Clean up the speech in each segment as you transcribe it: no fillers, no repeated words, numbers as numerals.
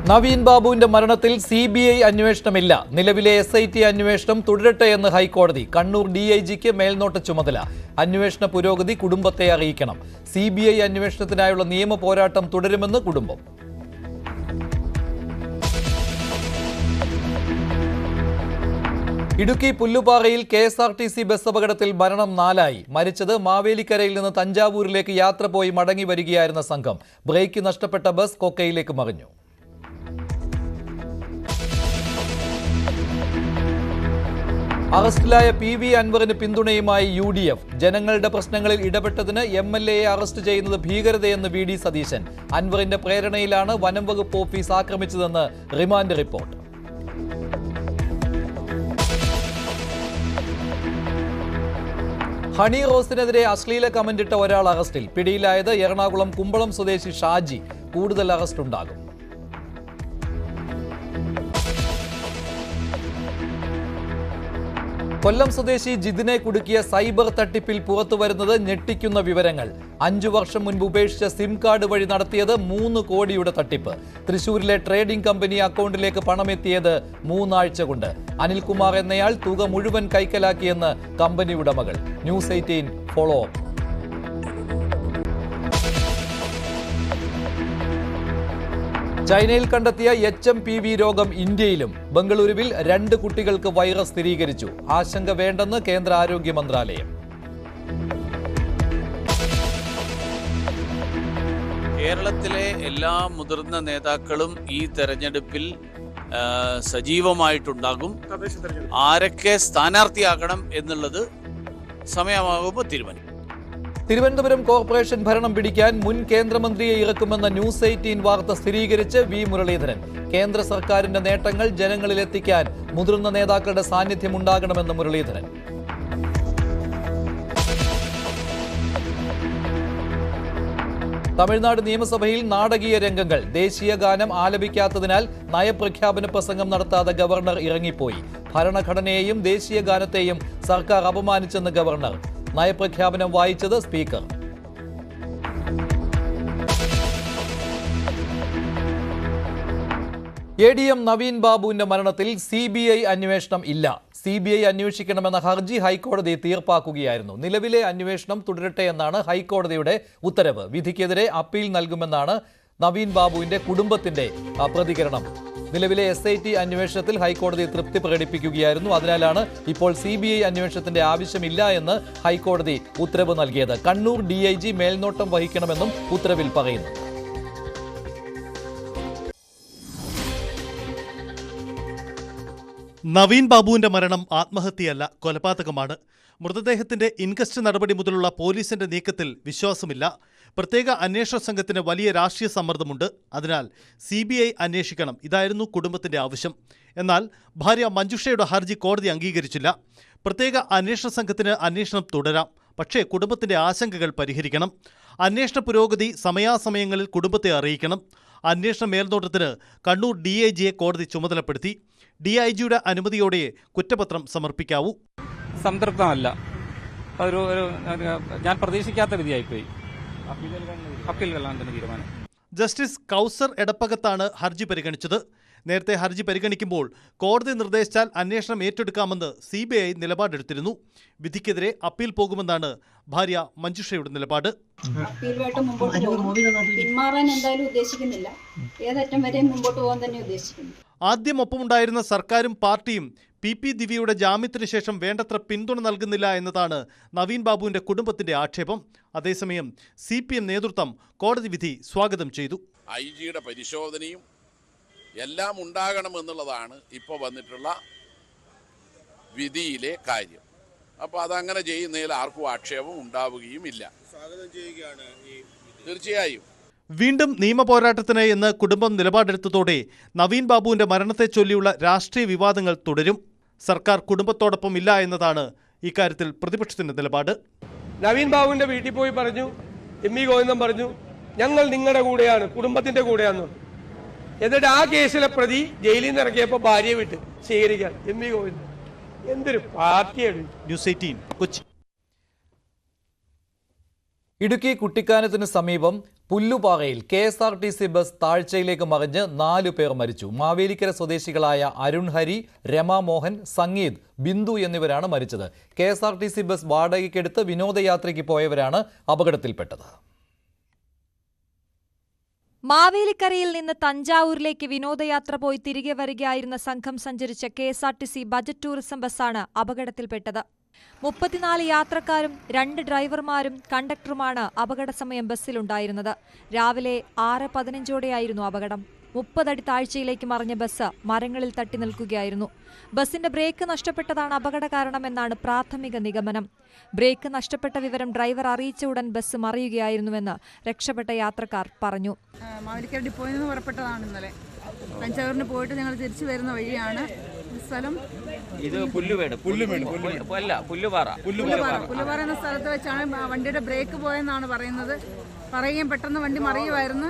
നവീൻ ബാബുവിന്റെ മരണത്തിൽ CBI അന്വേഷണമില്ല. നിലവിലെ SIT അന്വേഷണം തുടരട്ടെ എന്ന് ഹൈക്കോടതി. കണ്ണൂർ DIGക്ക് മേൽനോട്ട ചുമതല. അന്വേഷണ പുരോഗതി കുടുംബത്തെ അറിയിക്കണം. CBI അന്വേഷണത്തിനായുള്ള നിയമ പോരാട്ടം തുടരുമെന്ന് കുടുംബം. ഇടുക്കി പുല്ലുപാറയിൽ KSRTC ബസ് അപകടത്തിൽ മരണം 4 മരിച്ചത് മാവേലിക്കരയിൽ നിന്ന് തഞ്ചാവൂരിലേക്ക് യാത്ര പോയി മടങ്ങി വരികയായിരുന്ന സംഘം. ബ്രേക്ക് നഷ്ടപ്പെട്ട ബസ് കൊക്കയിലേക്ക് മറിഞ്ഞു. അറസ്റ്റിലായ PV അൻവറിന് പിന്തുണയുമായി UDF. ജനങ്ങളുടെ പ്രശ്നങ്ങളിൽ ഇടപെട്ടതിന് MLAയെ അറസ്റ്റ് ചെയ്യുന്നത് ഭീകരതയെന്ന് VD സതീശൻ. അൻവറിന്റെ പ്രേരണയിലാണ് വനം വകുപ്പ് ഓഫീസ് ആക്രമിച്ചതെന്ന് റിമാൻഡ് റിപ്പോർട്ട്. ഹണി റോസിനെതിരെ അശ്ലീല കമന്റിട്ട ഒരാൾ അറസ്റ്റിൽ. പിടിയിലായത് എറണാകുളം കുമ്പളം സ്വദേശി ഷാജി. കൂടുതൽ അറസ്റ്റ് ഉണ്ടാകും. കൊല്ലം സ്വദേശി ജിതിനെ കുടുക്കിയ സൈബർ തട്ടിപ്പിൽ പുറത്തുവരുന്നത് ഞെട്ടിക്കുന്ന വിവരങ്ങൾ. 5 വർഷം മുൻപ് ഉപേക്ഷിച്ച സിം കാർഡ് വഴി നടത്തിയത് 3 കോടിയുടെ തട്ടിപ്പ്. തൃശൂരിലെ ട്രേഡിംഗ് കമ്പനി അക്കൗണ്ടിലേക്ക് പണമെത്തിയത് 3 ആഴ്ച കൊണ്ട്. അനിൽകുമാർ എന്നയാൾ തുക മുഴുവൻ കൈക്കലാക്കിയെന്ന് കമ്പനി ഉടമകൾ. News 18 follow up. ചൈനയിൽ കണ്ടെത്തിയ HMPV രോഗം ഇന്ത്യയിലും. ബംഗളൂരുവിൽ 2 കുട്ടികൾക്ക് വൈറസ് സ്ഥിരീകരിച്ചു. ആശങ്ക വേണ്ടെന്ന് കേന്ദ്ര ആരോഗ്യ മന്ത്രാലയം. കേരളത്തിലെ എല്ലാ മുതിർന്ന നേതാക്കളും ഈ തെരഞ്ഞെടുപ്പിൽ സജീവമായിട്ടുണ്ടാകും. ആരൊക്കെ സ്ഥാനാർത്ഥിയാകണം എന്നുള്ളത് സമയമാകുമ്പോൾ തീരുമാനിക്കും. തിരുവനന്തപുരം കോർപ്പറേഷൻ ഭരണം പിടിക്കാൻ മുൻ കേന്ദ്രമന്ത്രിയെ ഇറക്കുമെന്ന ന്യൂസ് 18 വാർത്ത സ്ഥിരീകരിച്ച് V മുരളീധരൻ. കേന്ദ്ര സർക്കാരിന്റെ നേട്ടങ്ങൾ ജനങ്ങളിലെത്തിക്കാൻ മുതിർന്ന നേതാക്കളുടെ സാന്നിധ്യം ഉണ്ടാകണമെന്ന് മുരളീധരൻ. തമിഴ്നാട് നിയമസഭയിൽ നാടകീയ രംഗങ്ങൾ. ദേശീയ ഗാനം ആലപിക്കാത്തതിനാൽ നയപ്രഖ്യാപന പ്രസംഗം നടത്താതെ ഗവർണർ ഇറങ്ങിപ്പോയി. ഭരണഘടനയെയും ദേശീയ ഗാനത്തെയും സർക്കാർ അപമാനിച്ചെന്ന് ഗവർണർ. നയപ്രഖ്യാപനം വായിച്ചത് സ്പീക്കർ. ADM നവീൻ ബാബുവിന്റെ മരണത്തിൽ CBI അന്വേഷണം ഇല്ല. CBI അന്വേഷിക്കണമെന്ന ഹർജി ഹൈക്കോടതി തീർപ്പാക്കുകയായിരുന്നു. നിലവിലെ അന്വേഷണം തുടരട്ടെ എന്നാണ് ഹൈക്കോടതിയുടെ ഉത്തരവ്. വിധിക്കെതിരെ അപ്പീൽ നൽകുമെന്നാണ് നവീൻ ബാബുവിന്റെ കുടുംബത്തിന്റെ പ്രതികരണം. നിലവിലെ SIT അന്വേഷണത്തിൽ ഹൈക്കോടതി തൃപ്തി പ്രകടിപ്പിക്കുകയായിരുന്നു. അതിനാലാണ് ഇപ്പോൾ CBI അന്വേഷണത്തിന്റെ ആവശ്യമില്ല എന്ന് ഹൈക്കോടതി ഉത്തരവ് നൽകിയത്. കണ്ണൂർ DIG മേൽനോട്ടം വഹിക്കണമെന്നും ഉത്തരവിൽ പറയുന്നു. നവീൻ ബാബുവിന്റെ മരണം ആത്മഹത്യയല്ല, കൊലപാതകമാണ്. മൃതദേഹത്തിന്റെ ഇൻക്വസ്റ്റ് നടപടി മുതലുള്ള പോലീസിന്റെ നീക്കത്തിൽ വിശ്വാസമില്ല. പ്രത്യേക അന്വേഷണ സംഘത്തിന് വലിയ രാഷ്ട്രീയ സമ്മർദ്ദമുണ്ട്. അതിനാൽ CBI അന്വേഷിക്കണം. ഇതായിരുന്നു കുടുംബത്തിന്റെ ആവശ്യം. എന്നാൽ ഭാര്യ മഞ്ജുഷയുടെ ഹർജി കോടതി അംഗീകരിച്ചില്ല. പ്രത്യേക അന്വേഷണ സംഘത്തിന് അന്വേഷണം തുടരാം, പക്ഷേ കുടുംബത്തിന്റെ ആശങ്കകൾ പരിഹരിക്കണം. അന്വേഷണ പുരോഗതി സമയാസമയങ്ങളിൽ കുടുംബത്തെ അറിയിക്കണം. അന്വേഷണ മേൽനോട്ടത്തിന് കണ്ണൂർ DIGയെ കോടതി ചുമതലപ്പെടുത്തി. DIGയുടെ അനുമതിയോടെ കുറ്റപത്രം സമർപ്പിക്കാവൂ. സംതൃപ്തമല്ല. ഞാൻ പ്രതീക്ഷിക്കാത്ത വിധിയായിപ്പോയി. അപ്പീൽ വെല്ലാൻ തന്നെ തീരുമാനം. ജസ്റ്റിസ് കൗസർ എടപ്പകത്താണ് ഹർജി പരിഗണിച്ചത്. നേരത്തെ ഹർജി പരിഗണിക്കുമ്പോൾ കോടതി നിർദ്ദേശിച്ചാൽ അന്വേഷണം ഏറ്റെടുക്കാമെന്ന് CBI നിലപാടെടുത്തിരുന്നു. വിധിക്കെതിരെ അപ്പീൽ പോകുമെന്നാണ് ഭാര്യ മഞ്ജുഷയുടെ നിലപാട്. അപ്പീലുമായിട്ട് മുമ്പോട്ട് പിന്മാറാൻ എന്തായാലും ഉദ്ദേശിക്കുന്നില്ല. ഏതറ്റം വരെ മുമ്പോട്ട് പോകാൻ തന്നെ ഉദ്ദേശിക്കുന്നു. ആദ്യം ഒപ്പമുണ്ടായിരുന്ന സർക്കാരും പാർട്ടിയും PP ദിവ്യയുടെ ജാമ്യത്തിന് ശേഷം വേണ്ടത്ര പിന്തുണ നൽകുന്നില്ല എന്നതാണ് നവീൻ ബാബുവിന്റെ കുടുംബത്തിന്റെ ആക്ഷേപം. അതേസമയം CPM നേതൃത്വം കോടതി വിധി സ്വാഗതം ചെയ്തു. IG പരിശോധനയും എല്ലാം ഉണ്ടാകണമെന്നുള്ളതാണ് ഇപ്പോൾ വന്നിട്ടുള്ള വിധിയിലെ കാര്യം. അപ്പോൾ അതങ്ങനെ ചെയ്യുന്നതിൽ ആർക്കും ആക്ഷേപം ഉണ്ടാവുകയും ഇല്ല. തീർച്ചയായും വീണ്ടും നിയമപോരാട്ടത്തിന് എന്ന് കുടുംബം നിലപാടെടുത്തതോടെ നവീൻ ബാബുവിന്റെ മരണത്തെ ചൊല്ലിയുള്ള രാഷ്ട്രീയ വിവാദങ്ങൾ തുടരും. സർക്കാർ കുടുംബത്തോടൊപ്പം ഇല്ല എന്നതാണ് ഇക്കാര്യത്തിൽ പ്രതിപക്ഷത്തിന്റെ നിലപാട്. നവീൻ ബാബുവിന്റെ വീട്ടിൽ പോയി പറഞ്ഞു, MV ഗോവിന്ദൻ പറഞ്ഞു, ഞങ്ങൾ നിങ്ങളുടെ കൂടെയാണ്, കുടുംബത്തിന്റെ കൂടെയാണെന്ന്. എന്നിട്ട് ആ കേസിലെ പ്രതി ജയിലിൽ നിന്ന് ഇറക്കിയപ്പോൾ ഭാര്യയെ വിട്ട് സ്വീകരിക്കാൻ MV ഗോവിന്ദൻ. എന്തൊരു പാർട്ടിയാണ്. ന്യൂസ് 18 കൊച്ചി. ഇടുക്കി കുട്ടിക്കാനത്തിന് സമീപം പുല്ലുപാറയിൽ KSRTC ബസ് താഴ്ചയിലേക്ക് മറിഞ്ഞ് 4 പേർ മരിച്ചു. മാവേലിക്കര സ്വദേശികളായ അരുൺ ഹരി, രമാമോഹൻ, സംഗീത്, ബിന്ദു എന്നിവരാണ് മരിച്ചത്. KSRTC ബസ് വാടകയ്ക്കെടുത്ത് വിനോദയാത്രയ്ക്ക് പോയവരാണ് അപകടത്തിൽപ്പെട്ടത്. മാവേലിക്കരയിൽ നിന്ന് തഞ്ചാവൂരിലേക്ക് വിനോദയാത്ര പോയി തിരികെ വരികയായിരുന്ന സംഘം സഞ്ചരിച്ച KSRTC ബജറ്റ് ടൂറിസം ബസ്സാണ് അപകടത്തിൽപ്പെട്ടത്. 34 യാത്രക്കാരും 2 ഡ്രൈവർമാരും കണ്ടക്ടറുമാണ് അപകട സമയം ബസ്സിലുണ്ടായിരുന്നത്. രാവിലെ 6:15ഓടെയായിരുന്നു അപകടം. 30 അടി താഴ്ചയിലേക്ക് മറിഞ്ഞ ബസ് മരങ്ങളിൽ തട്ടി നിൽക്കുകയായിരുന്നു. ബസിന്റെ ബ്രേക്ക് നഷ്ടപ്പെട്ടതാണ് അപകട കാരണമെന്നാണ് പ്രാഥമിക നിഗമനം. ബ്രേക്ക് നഷ്ടപ്പെട്ട വിവരം ഡ്രൈവർ അറിയിച്ച ഉടൻ ബസ് മറിയുകയായിരുന്നുവെന്ന് രക്ഷപ്പെട്ട യാത്രക്കാർ പറഞ്ഞു. മാവേലിക്കര ഡിപ്പോയിൽ നിന്ന് പുറപ്പെട്ടതാണ് ഇന്നലെ. തഞ്ചാവൂരിന് പോയിട്ട് ഞങ്ങൾ തിരിച്ചു വരുന്ന വഴിയാണ് സ്ഥലം. ഇത് പുല്ലുപാറ എന്ന സ്ഥലത്ത് വെച്ചാണ് വണ്ടിയുടെ ബ്രേക്ക് പോയെന്നാണ് പറയുന്നത്. പറയുകയും പെട്ടെന്ന് വണ്ടി മറിയുമായിരുന്നു.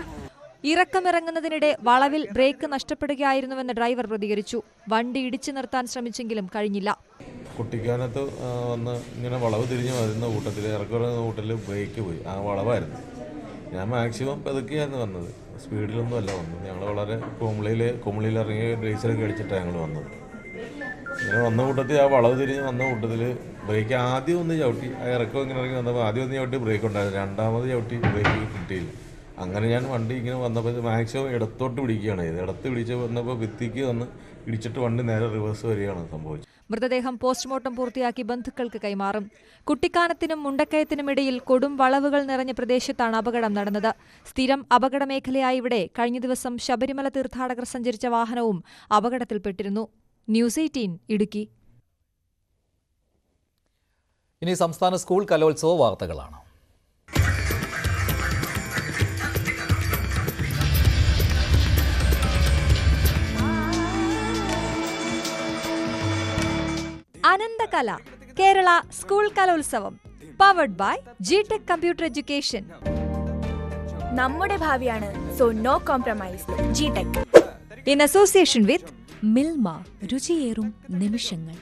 ഇറക്കമിറങ്ങുന്നതിനിടെ വളവിൽ ബ്രേക്ക് നഷ്ടപ്പെടുകയായിരുന്നുവെന്ന് ഡ്രൈവർ പ്രതികരിച്ചു. വണ്ടി ഇടിച്ചു നിർത്താൻ ശ്രമിച്ചെങ്കിലും കഴിഞ്ഞില്ല. കുട്ടിക്കാനത്ത് വന്ന് ഇങ്ങനെ വളവ് തിരിഞ്ഞ് വരുന്ന കൂട്ടത്തിൽ ഇറക്കുറങ്ങുന്ന കൂട്ടത്തിൽ ബ്രേക്ക് പോയി. ആ വളവായിരുന്നു. ഞാൻ മാക്സിമം പതുക്കെയായിരുന്നു വന്നത്, സ്പീഡിലൊന്നും അല്ല വന്നത്. ഞങ്ങൾ വളരെ കുമളിയിൽ ഇറങ്ങി റേസിലൊക്കെ അടിച്ചിട്ടാണ് ഞങ്ങൾ വന്നത്. ഇങ്ങനെ വന്ന കൂട്ടത്തിൽ ആ വളവ് തിരിഞ്ഞ് വന്ന കൂട്ടത്തിൽ ബ്രേക്ക് ആദ്യം ഒന്ന് ചവിട്ടി. ആ ഇറക്കം ഇങ്ങനെ ഇറങ്ങി വന്നപ്പോൾ ആദ്യം ഒന്ന് ചവിട്ടി ബ്രേക്ക് ഉണ്ടായിരുന്നു. രണ്ടാമത് ചവിട്ടി ബ്രേക്ക് കിട്ടിയില്ല. അങ്ങനെ ഞാൻ വണ്ടി ഇങ്ങനെ വന്നപ്പോൾ മാക്സിമം ഇടത്തോട്ട് പിടിക്കുകയാണ് ചെയ്തത്. ഇടത്ത് പിടിച്ച് വന്നപ്പോൾ ഭിത്തിക്ക് വന്ന് ഇടിച്ചിട്ട് വണ്ടി നേരെ റിവേഴ്സ് വരികയാണ് സംഭവിച്ചത്. മൃതദേഹം പോസ്റ്റ്മോർട്ടം പൂർത്തിയാക്കി ബന്ധുക്കൾക്ക് കൈമാറും. കുട്ടിക്കാനത്തിനും മുണ്ടക്കയത്തിനുമിടയിൽ കൊടും വളവുകൾ നിറഞ്ഞ പ്രദേശത്താണ് അപകടം നടന്നത്. സ്ഥിരം അപകട മേഖലയായ ഇവിടെ കഴിഞ്ഞ ദിവസം ശബരിമല തീർത്ഥാടകർ സഞ്ചരിച്ച വാഹനവും അപകടത്തിൽപ്പെട്ടിരുന്നു. ന്യൂസ് 18 ഇടുക്കി. ഇനി സംസ്ഥാന സ്കൂൾ കലോത്സവ വാർത്തകളാണ്. Ananthakala Kerala school Kalolsavam powered by ജിടെക് കമ്പ്യൂട്ടർ എഡ്യൂക്കേഷൻ. നമ്മുടെ ഭാവിയാണ്, സോ നോ കോംപ്രമൈസ്. ജിടെക് ഇൻ അസോസിയേഷൻ വിത്ത് മിൽമ, രുചിയേറും നിമിഷങ്ങൾ.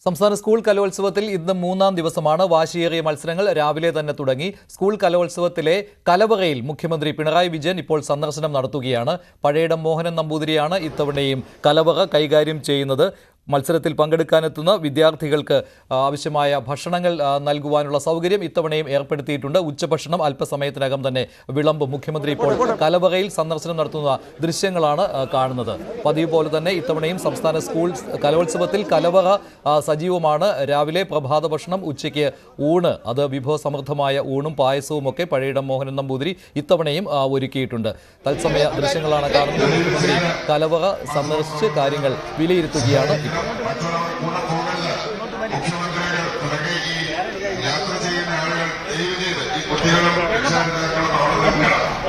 സംസ്ഥാന സ്കൂൾ കലോത്സവത്തിൽ ഇന്ന് 3-ാം ദിവസമാണ്. വാശിയേറിയ മത്സരങ്ങൾ രാവിലെ തന്നെ തുടങ്ങി. സ്കൂൾ കലോത്സവത്തിലെ കലവറയിൽ മുഖ്യമന്ത്രി പിണറായി വിജയൻ ഇപ്പോൾ സന്ദർശനം നടത്തുകയാണ്. പഴയിടം മോഹനൻ നമ്പൂതിരിയാണ് ഇത്തവണയും കലവറ കൈകാര്യം ചെയ്യുന്നത്. മത്സരത്തിൽ പങ്കെടുക്കാനെത്തുന്ന വിദ്യാർത്ഥികൾക്ക് ആവശ്യമായ ഭക്ഷണങ്ങൾ നൽകുവാനുള്ള സൗകര്യം ഇത്തവണയും ഏർപ്പെടുത്തിയിട്ടുണ്ട്. ഉച്ചഭക്ഷണം അല്പസമയത്തിനകം തന്നെ വിളമ്പും. മുഖ്യമന്ത്രി ഇപ്പോൾ കലവറയിൽ സന്ദർശനം നടത്തുന്ന ദൃശ്യങ്ങളാണ് കാണുന്നത്. പതിവ് പോലെ തന്നെ ഇത്തവണയും സംസ്ഥാന സ്കൂൾ കലോത്സവത്തിൽ കലവറ സജീവമാണ്. രാവിലെ പ്രഭാത ഭക്ഷണം, ഉച്ചയ്ക്ക് ഊണ്, അത് വിഭവസമൃദ്ധമായ ഊണും പായസവും ഒക്കെ പഴയിടം മോഹനൻ നമ്പൂതിരി ഇത്തവണയും ഒരുക്കിയിട്ടുണ്ട്. തത്സമയ ദൃശ്യങ്ങളാണ് കാണുന്നത്. മുഖ്യമന്ത്രി കലവറ സന്ദർശിച്ച് കാര്യങ്ങൾ വിലയിരുത്തുകയാണ്.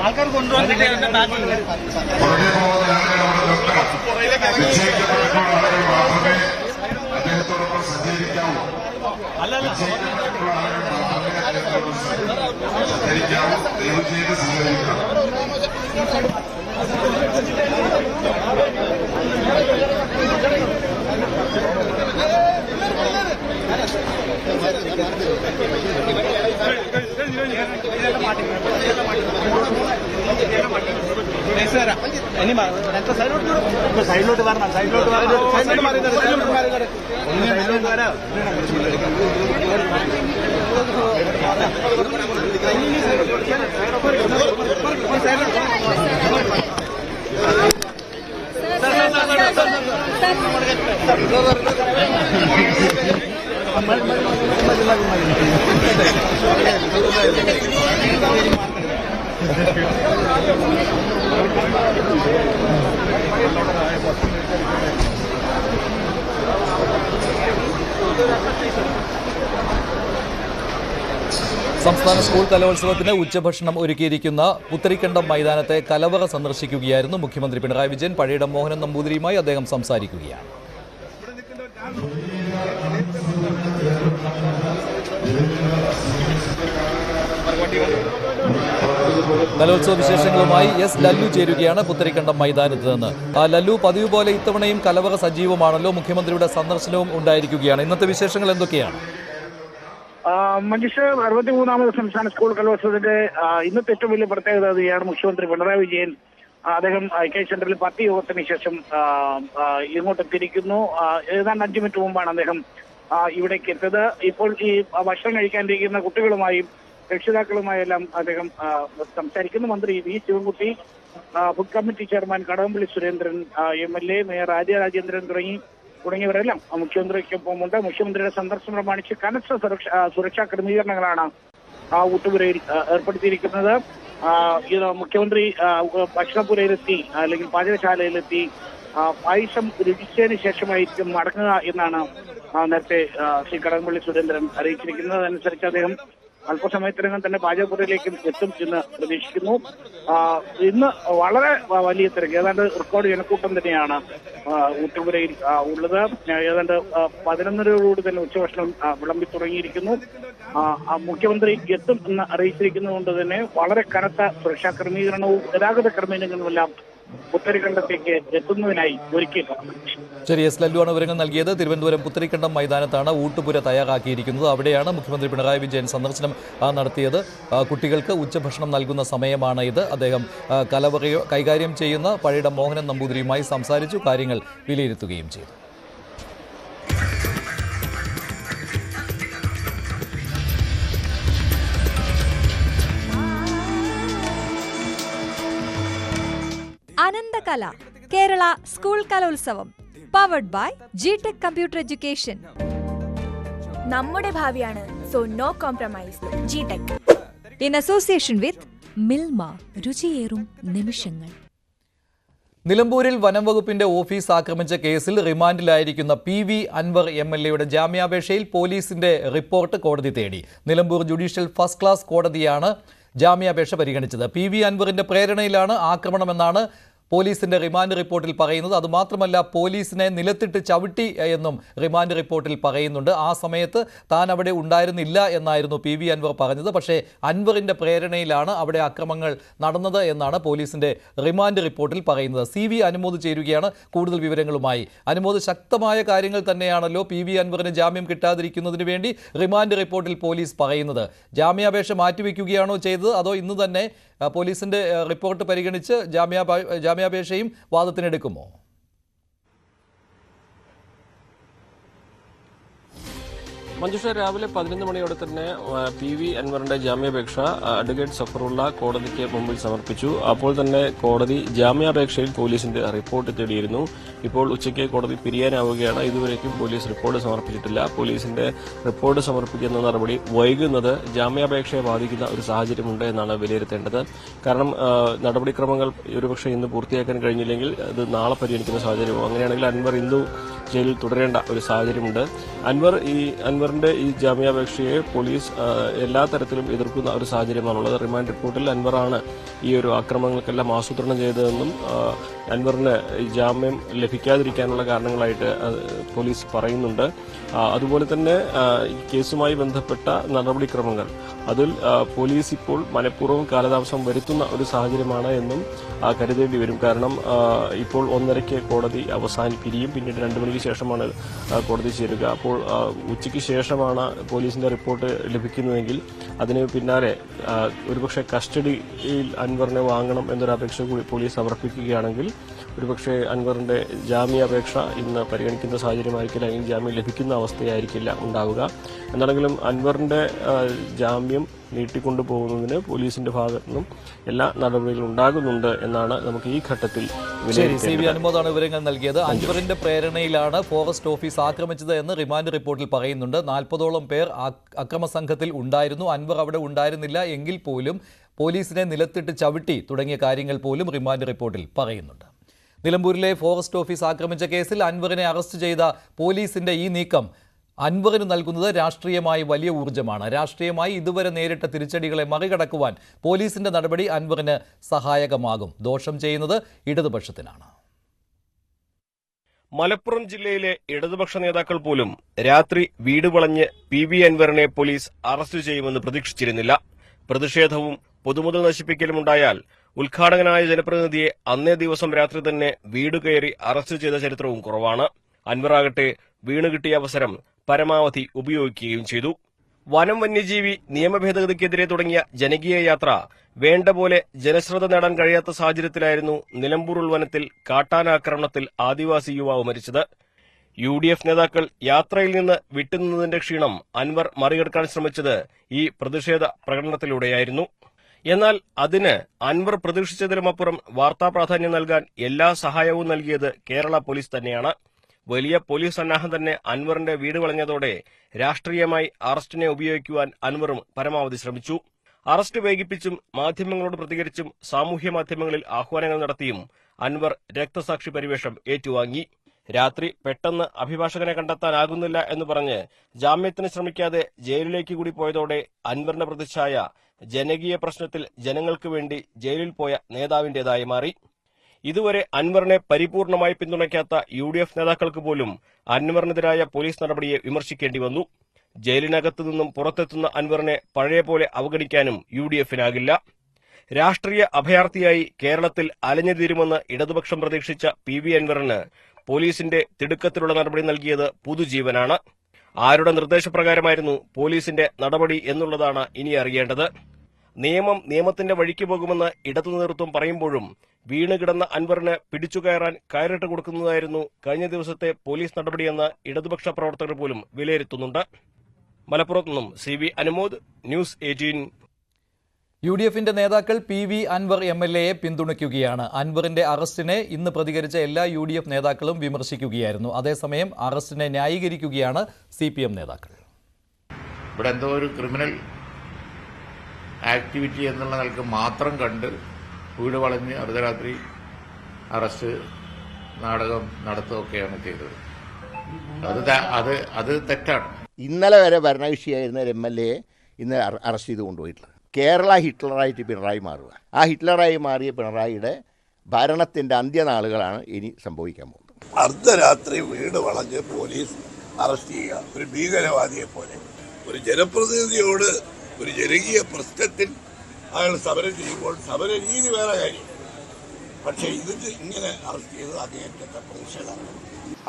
ആൾക്കാർ കൊണ്ടുവന്നിട്ട് സൈഡിലോട്ട് വരണം, സൈഡിലോട്ട് വരാം. സംസ്ഥാന സ്കൂൾ കലോത്സവത്തിന് ഉച്ചഭക്ഷണം ഒരുക്കിയിരിക്കുന്ന പുത്തരിക്കണ്ടം മൈതാനത്തെ കലവറ സന്ദർശിക്കുകയായിരുന്നു മുഖ്യമന്ത്രി പിണറായി വിജയൻ. പഴയിടം മോഹനൻ നമ്പൂതിരിയുമായി അദ്ദേഹം സംസാരിക്കുകയാണ്. കലോത്സവ വിശേഷങ്ങളുമായി എസ് ലല്ലു ചേരുകയാണ് പുത്തരിക്കണ്ടം മൈതാനത്ത് നിന്ന്. ലല്ലു, പതിവ് പോലെ ഇത്തവണയും കലവറ സജീവമാണല്ലോ. മുഖ്യമന്ത്രിയുടെ സന്ദർശനവും ഉണ്ടായിരിക്കുകയാണ്. ഇന്നത്തെ വിശേഷങ്ങൾ എന്തൊക്കെയാണ്? മഞ്ജുഷ 63ാമത് സംസ്ഥാന സ്കൂൾ കലോത്സവത്തിന്റെ ഇന്നത്തെ ഏറ്റവും വലിയ പ്രത്യേകത ഇതാണ്. മുഖ്യമന്ത്രി പിണറായി വിജയൻ അദ്ദേഹം ഐക്യ സെന്ററിൽ പാർട്ടി യോഗത്തിന് ശേഷം ഇങ്ങോട്ട് തിരിക്കുന്നു. ഏതാണ്ട് 5 മിനിറ്റ് മുമ്പാണ് അദ്ദേഹം ഇവിടേക്ക് എത്തിയത്. ഇപ്പോൾ ഈ ഭക്ഷണം കഴിക്കാനിരിക്കുന്ന കുട്ടികളുമായും രക്ഷിതാക്കളുമായെല്ലാം അദ്ദേഹം സംസാരിക്കുന്നു. മന്ത്രി V Sivankutty, food committee chairman Kadakampally Surendran, MLA mayor Arya Rajendran തുടങ്ങിയവരെല്ലാം മുഖ്യമന്ത്രിക്കൊപ്പമുണ്ട്. മുഖ്യമന്ത്രിയുടെ സന്ദർശനം പ്രമാണിച്ച് കനത്ത സുരക്ഷാ ക്രമീകരണങ്ങളാണ് ഊട്ടുപുരയിൽ ഏർപ്പെടുത്തിയിരിക്കുന്നത്. മുഖ്യമന്ത്രി ഭക്ഷണപ്പുരയിലെത്തി അല്ലെങ്കിൽ പാചകശാലയിലെത്തി പായസം രുചിച്ചതിന് ശേഷമായിരിക്കും മടങ്ങുക എന്നാണ് നേരത്തെ ശ്രീ കടകംപള്ളി സുരേന്ദ്രൻ അറിയിച്ചിരിക്കുന്നത്. അതനുസരിച്ച് അദ്ദേഹം അല്പസമയത്തിനകം തന്നെ പാചകപ്പുരയിലേക്കും എത്തും എന്ന് പ്രതീക്ഷിക്കുന്നു. ഇന്ന് വളരെ വലിയ തിരക്ക്, ഏതാണ്ട് റെക്കോർഡ് ജനക്കൂട്ടം തന്നെയാണ് ഊട്ടുപുരയിൽ ഉള്ളത്. ഏതാണ്ട് 11:00 തന്നെ ഉച്ചഭക്ഷണം വിളമ്പി തുടങ്ങിയിരിക്കുന്നു. മുഖ്യമന്ത്രി എത്തും എന്ന് അറിയിച്ചിരിക്കുന്നതുകൊണ്ട് തന്നെ വളരെ കനത്ത സുരക്ഷാ ക്രമീകരണവും ഗതാഗത ക്രമീകരണങ്ങളുമെല്ലാം പുത്തരിക്കണ്ടത്തേക്ക് എത്തുന്നതിനായി ഒരുക്കിയിട്ടുണ്ട്. ശരി, എസ് ലല്ലുവാണ് വിവരങ്ങൾ നൽകിയത്. തിരുവനന്തപുരം പുത്തരിക്കണ്ടം മൈതാനത്താണ് ഊട്ടുപുര തയ്യാറാക്കിയിരിക്കുന്നത്. അവിടെയാണ് മുഖ്യമന്ത്രി പിണറായി വിജയൻ സന്ദർശനം നടത്തിയത്. കുട്ടികൾക്ക് ഉച്ചഭക്ഷണം നൽകുന്ന സമയമാണ് ഇത്. അദ്ദേഹം കലവറ കൈകാര്യം ചെയ്യുന്ന പഴയിടം മോഹനൻ നമ്പൂതിരിയുമായി സംസാരിച്ചു, കാര്യങ്ങൾ വിലയിരുത്തുകയും ചെയ്തു. Ananthakala Kerala school Kalolsavam powered by GTech computer education. നമ്മുടെ ഭാവിയാണ്, so no compromise. GTech in association with Milma, രുചിയേറും നിമിഷങ്ങൾ. നിലമ്പൂരിൽ വനം വകുപ്പിന്റെ ഓഫീസ് ആക്രമിച്ച കേസിൽ റിമാൻഡിലായിരിക്കുന്ന PV അൻവർ MLAയുടെ ജാമ്യാപേക്ഷയിൽ പോലീസിന്റെ റിപ്പോർട്ട് കോടതി തേടി. നിലമ്പൂർ ജുഡീഷ്യൽ ഫസ്റ്റ് ക്ലാസ് കോടതിയാണ് ജാമ്യാപേക്ഷ പരിഗണിച്ചത്. PV അൻവറിന്റെ പ്രേരണയിലാണ് ആക്രമണമെന്നാണ് പോലീസിന്റെ റിമാൻഡ് റിപ്പോർട്ടിൽ പറയുന്നത്. അതുമാത്രമല്ല, പോലീസിനെ നിലത്തിട്ട് ചവിട്ടി എന്നും റിമാൻഡ് റിപ്പോർട്ടിൽ പറയുന്നുണ്ട്. ആ സമയത്ത് താൻ അവിടെ ഉണ്ടായിരുന്നില്ല എന്നായിരുന്നു PV അൻവർ പറഞ്ഞത്. പക്ഷേ അൻവറിന്റെ പ്രേരണയിലാണ് അവിടെ അക്രമങ്ങൾ നടന്നത് എന്നാണ് പോലീസിന്റെ റിമാൻഡ് റിപ്പോർട്ടിൽ പറയുന്നത്. CV അനുമോദ് ചേരുകയാണ് കൂടുതൽ വിവരങ്ങളുമായി. അനുമോദ്, ശക്തമായ കാര്യങ്ങൾ തന്നെയാണല്ലോ PV അൻവറിന് ജാമ്യം കിട്ടാതിരിക്കുന്നതിന് വേണ്ടി റിമാൻഡ് റിപ്പോർട്ടിൽ പോലീസ് പറയുന്നത്. ജാമ്യാപേക്ഷ മാറ്റിവെക്കുകയാണോ ചെയ്തത്, അതോ ഇന്ന് തന്നെ പോലീസിന്റെ റിപ്പോർട്ട് പരിഗണിച്ച് ജാമ്യാപേക്ഷയും വാദത്തിനെടുക്കുമോ? മഞ്ജുഷ, രാവിലെ 11 മണിയോടെ തന്നെ PV അൻവറിന്റെ ജാമ്യാപേക്ഷ അഡ്വക്കേറ്റ് സഫറുള്ള കോടതിക്ക് മുമ്പിൽ സമർപ്പിച്ചു. അപ്പോൾ തന്നെ കോടതി ജാമ്യാപേക്ഷയിൽ പോലീസിന്റെ റിപ്പോർട്ട് തേടിയിരുന്നു. ഇപ്പോൾ ഉച്ചയ്ക്ക് കോടതി പിരിയാനാവുകയാണ്. ഇതുവരേക്കും പോലീസ് റിപ്പോർട്ട് സമർപ്പിച്ചിട്ടില്ല. പോലീസിന്റെ റിപ്പോർട്ട് സമർപ്പിക്കുന്ന നടപടി വൈകുന്നത് ജാമ്യാപേക്ഷയെ ബാധിക്കുന്ന ഒരു സാഹചര്യമുണ്ട് എന്നാണ് വിലയിരുത്തേണ്ടത്. കാരണം നടപടിക്രമങ്ങൾ ഒരുപക്ഷെ ഇന്ന് പൂർത്തിയാക്കാൻ കഴിഞ്ഞില്ലെങ്കിൽ അത് നാളെ പരിഗണിക്കുന്ന സാഹചര്യവും. അങ്ങനെയാണെങ്കിൽ അൻവർ ഇന്നും ജയിലിൽ തുടരേണ്ട ഒരു സാഹചര്യമുണ്ട്. അൻവറിന്റെ ഈ ജാമ്യാപേക്ഷയെ പോലീസ് എല്ലാ തരത്തിലും എതിർക്കുന്ന ഒരു സാഹചര്യമാണുള്ളത്. റിമാൻഡ് റിപ്പോർട്ടിൽ അൻവറാണ് ഈ ഒരു ആക്രമണങ്ങൾക്കെല്ലാം ആസൂത്രണം ചെയ്തതെന്നും അൻവറിന് ജാമ്യം ലഭിക്കാതിരിക്കാനുള്ള കാരണങ്ങളായിട്ട് പോലീസ് പറയുന്നുണ്ട്. അതുപോലെ തന്നെ ഈ കേസുമായി ബന്ധപ്പെട്ട നടപടിക്രമങ്ങൾ അതിൽ പോലീസ് ഇപ്പോൾ മനഃപൂർവ്വം കാലതാമസം വരുത്തുന്ന ഒരു സാഹചര്യമാണ് എന്നും കരുതേണ്ടി വരും. കാരണം ഇപ്പോൾ 1:30 കോടതി പിരിയും. പിന്നീട് 2 മണിക്ക് ശേഷമാണ് കോടതി ചേരുക. അപ്പോൾ ഉച്ചയ്ക്ക് ശേഷമാണ് പോലീസിന്റെ റിപ്പോർട്ട് ലഭിക്കുന്നതെങ്കിൽ അതിന് പിന്നാലെ ഒരുപക്ഷെ കസ്റ്റഡിയിൽ അൻവറിനെ വാങ്ങണം എന്നൊരു അപേക്ഷ കൂടി പോലീസ് സമർപ്പിക്കുകയാണെങ്കിൽ ഒരുപക്ഷെ അൻവറിന്റെ ജാമ്യാപേക്ഷ ഇന്ന് പരിഗണിക്കുന്ന സാഹചര്യമായിരിക്കില്ല, അല്ലെങ്കിൽ ജാമ്യം ലഭിക്കുന്ന അവസ്ഥയായിരിക്കില്ല ഉണ്ടാവുക. എന്നാണെങ്കിലും അൻവറിന്റെ ജാമ്യം നീട്ടിക്കൊണ്ടുപോകുന്നതിന് പോലീസിന്റെ ഭാഗത്തു നിന്നും എല്ലാ നടപടികളും ഉണ്ടാകുന്നുണ്ട് എന്നാണ് നമുക്ക് ഈ ഘട്ടത്തിൽ CV അനുമോദാണ് വിവരങ്ങൾ നൽകിയത്. അൻവറിന്റെ പ്രേരണയിലാണ് ഫോറസ്റ്റ് ഓഫീസ് ആക്രമിച്ചത് എന്ന് റിമാൻഡ് റിപ്പോർട്ടിൽ പറയുന്നുണ്ട്. 40ഓളം പേർ അക്രമ സംഘത്തിൽ ഉണ്ടായിരുന്നു. അൻവർ അവിടെ ഉണ്ടായിരുന്നില്ല എങ്കിൽ പോലും പോലീസിനെ നിലത്തിട്ട് ചവിട്ടി തുടങ്ങിയ കാര്യങ്ങൾ പോലും റിമാൻഡ് റിപ്പോർട്ടിൽ പറയുന്നുണ്ട്. നിലമ്പൂരിലെ ഫോറസ്റ്റ് ഓഫീസ് ആക്രമിച്ച കേസിൽ അൻവറിനെ അറസ്റ്റ് ചെയ്ത പോലീസിന്റെ ഈ നീക്കം അൻവറിന് നൽകുന്നത് രാഷ്ട്രീയമായി വലിയ ഊർജ്ജമാണ്. രാഷ്ട്രീയമായി ഇതുവരെ നേരിട്ട തിരിച്ചടികളെ മറികടക്കുവാൻ പോലീസിന്റെ നടപടി അൻവറിന് സഹായകമാകും. ദോഷം ചെയ്യുന്നത് ഇടതുപക്ഷത്തിനാണ്. മലപ്പുറം ജില്ലയിലെ ഇടതുപക്ഷ നേതാക്കൾ പോലും രാത്രി വീട് വളഞ്ഞ് PV അൻവറിനെ പോലീസ് അറസ്റ്റ് ചെയ്യുമെന്ന് പ്രതീക്ഷിച്ചിരുന്നില്ല. പ്രതിഷേധവും പൊതുമുതൽ നശിപ്പിക്കലുമുണ്ടായാൽ ഉദ്ഘാടകനായ ജനപ്രതിനിധിയെ അന്നേ ദിവസം രാത്രി തന്നെ വീട് കയറി അറസ്റ്റ് ചെയ്ത ചരിത്രവും കുറവാണ്. അൻവറാകട്ടെ വീണ് കിട്ടിയ അവസരം പരമാവധി ഉപയോഗിക്കുകയും ചെയ്തു. വനം വന്യജീവി നിയമഭേദഗതിക്കെതിരെ തുടങ്ങിയ ജനകീയ യാത്ര വേണ്ട പോലെ ജനശ്രദ്ധ നേടാൻ കഴിയാത്ത സാഹചര്യത്തിലായിരുന്നു നിലമ്പൂർ ഉൾവനത്തിൽ കാട്ടാനാക്രമണത്തിൽ ആദിവാസി യുവാവ് മരിച്ചത്. UDF നേതാക്കൾ യാത്രയിൽ നിന്ന് വിട്ടുനിന്നതിന്റെ ക്ഷീണം അൻവർ മറികടക്കാൻ ശ്രമിച്ചത് ഈ പ്രതിഷേധ പ്രകടനത്തിലൂടെയായിരുന്നു. എന്നാൽ അതിന് അൻവർ പ്രതീക്ഷിച്ചതിലുമപ്പുറം വാർത്താ പ്രാധാന്യം നൽകാൻ എല്ലാ സഹായവും നൽകിയത് കേരള പോലീസ് തന്നെയാണ്. വലിയ പോലീസ് സന്നാഹം തന്നെ അൻവറിന്റെ വീട് വളഞ്ഞതോടെ രാഷ്ട്രീയമായി അറസ്റ്റിനെ ഉപയോഗിക്കുവാൻ അൻവറും പരമാവധി ശ്രമിച്ചു. അറസ്റ്റ് വൈകിപ്പിച്ചും മാധ്യമങ്ങളോട് പ്രതികരിച്ചും സാമൂഹ്യ മാധ്യമങ്ങളിൽ ആഹ്വാനങ്ങൾ നടത്തിയും അൻവർ രക്തസാക്ഷി പരിവേഷം ഏറ്റുവാങ്ങി. രാത്രി പെട്ടെന്ന് അഭിഭാഷകനെ കണ്ടെത്താനാകുന്നില്ല എന്ന് പറഞ്ഞ് ജാമ്യത്തിന് ശ്രമിക്കാതെ ജയിലിലേക്ക് കൂടി പോയതോടെ അൻവറിന്റെ പ്രതിച്ഛായ ജനകീയ പ്രശ്നത്തിൽ ജനങ്ങൾക്ക് വേണ്ടി ജയിലിൽ പോയ നേതാവിന്റേതായി മാറി. ഇതുവരെ അൻവറിനെ പരിപൂർണമായി പിന്തുണയ്ക്കാത്ത UDF നേതാക്കൾക്ക് പോലും അൻവറിനെതിരായ പോലീസ് നടപടിയെ വിമർശിക്കേണ്ടി വന്നു. ജയിലിനകത്തു നിന്നും പുറത്തെത്തുന്ന അൻവറിനെ പഴയ പോലെ അവഗണിക്കാനും UDFനാകില്ല. രാഷ്ട്രീയ അഭയാർത്ഥിയായി കേരളത്തിൽ അലഞ്ഞുതീരുമെന്ന് ഇടതുപക്ഷം പ്രതീക്ഷിച്ച PV അൻവറിന് പോലീസിന്റെ തിടുക്കത്തിലുള്ള നടപടി നൽകിയത് പുതുജീവനാണ്. ആരുടെ നിർദ്ദേശപ്രകാരമായിരുന്നു പോലീസിന്റെ നടപടി എന്നുള്ളതാണ് ഇനി അറിയേണ്ടത്. നിയമം നിയമത്തിന്റെ വഴിക്ക് പോകുമെന്ന് ഇടതു നേതൃത്വം പറയുമ്പോഴും വീണുകിടന്ന അൻവറിന് പിടിച്ചുകയറാൻ കയറിട്ട് കൊടുക്കുന്നതായിരുന്നു കഴിഞ്ഞ ദിവസത്തെ പോലീസ് നടപടിയെന്ന് ഇടതുപക്ഷ പ്രവർത്തകർ പോലും വിലയിരുത്തുന്നുണ്ട്. മലപ്പുറത്തു നിന്നും CV അനുമോദ്, ന്യൂസ് 18. UDFന്റെ നേതാക്കൾ PV അൻവർ MLAയെ പിന്തുണയ്ക്കുകയാണ്. അൻവറിന്റെ അറസ്റ്റിനെ ഇന്ന് പ്രതികരിച്ച എല്ലാ UDF നേതാക്കളും വിമർശിക്കുകയായിരുന്നു. അതേസമയം അറസ്റ്റിനെ ന്യായീകരിക്കുകയാണ് CPM നേതാക്കൾ. ഇവിടെ എന്തോ ഒരു ക്രിമിനൽ ആക്ടിവിറ്റി എന്നുള്ള നിലക്ക് മാത്രം കണ്ട് വീട് വളഞ്ഞ് അർദ്ധരാത്രി അറസ്റ്റ് നാടകം നടത്തുകയൊക്കെയാണ് ചെയ്തത്. അത് തെറ്റാണ്. ഇന്നലെ വരെ ഭരണകക്ഷിയായിരുന്ന ഒരു MLAയെ ഇന്ന് അറസ്റ്റ് ചെയ്ത് കൊണ്ടുപോയിട്ടുള്ളത്. കേരള ഹിറ്റ്ലറായിട്ട് പിണറായി മാറുക. ആ ഹിറ്റ്ലറായി മാറിയ പിണറായിയുടെ ഭരണത്തിൻ്റെ അന്ത്യനാളുകളാണ് ഇനി സംഭവിക്കാൻ പോകുന്നത്. അർദ്ധരാത്രി വീട് വളഞ്ഞ് പോലീസ് അറസ്റ്റ് ചെയ്യുക ഒരു ഭീകരവാദിയെ പോലെ. ഒരു ജനപ്രതിനിധിയോട് ഒരു ജനകീയ പ്രശ്നത്തിൽ അയാൾ സമരം ചെയ്യുമ്പോൾ സമര രീതി വേറെ കാര്യം. പക്ഷേ ഇതിന് ഇങ്ങനെ അറസ്റ്റ് ചെയ്തത് അങ്ങേയറ്റത്തെ പ്രതിഷേധമാണ്.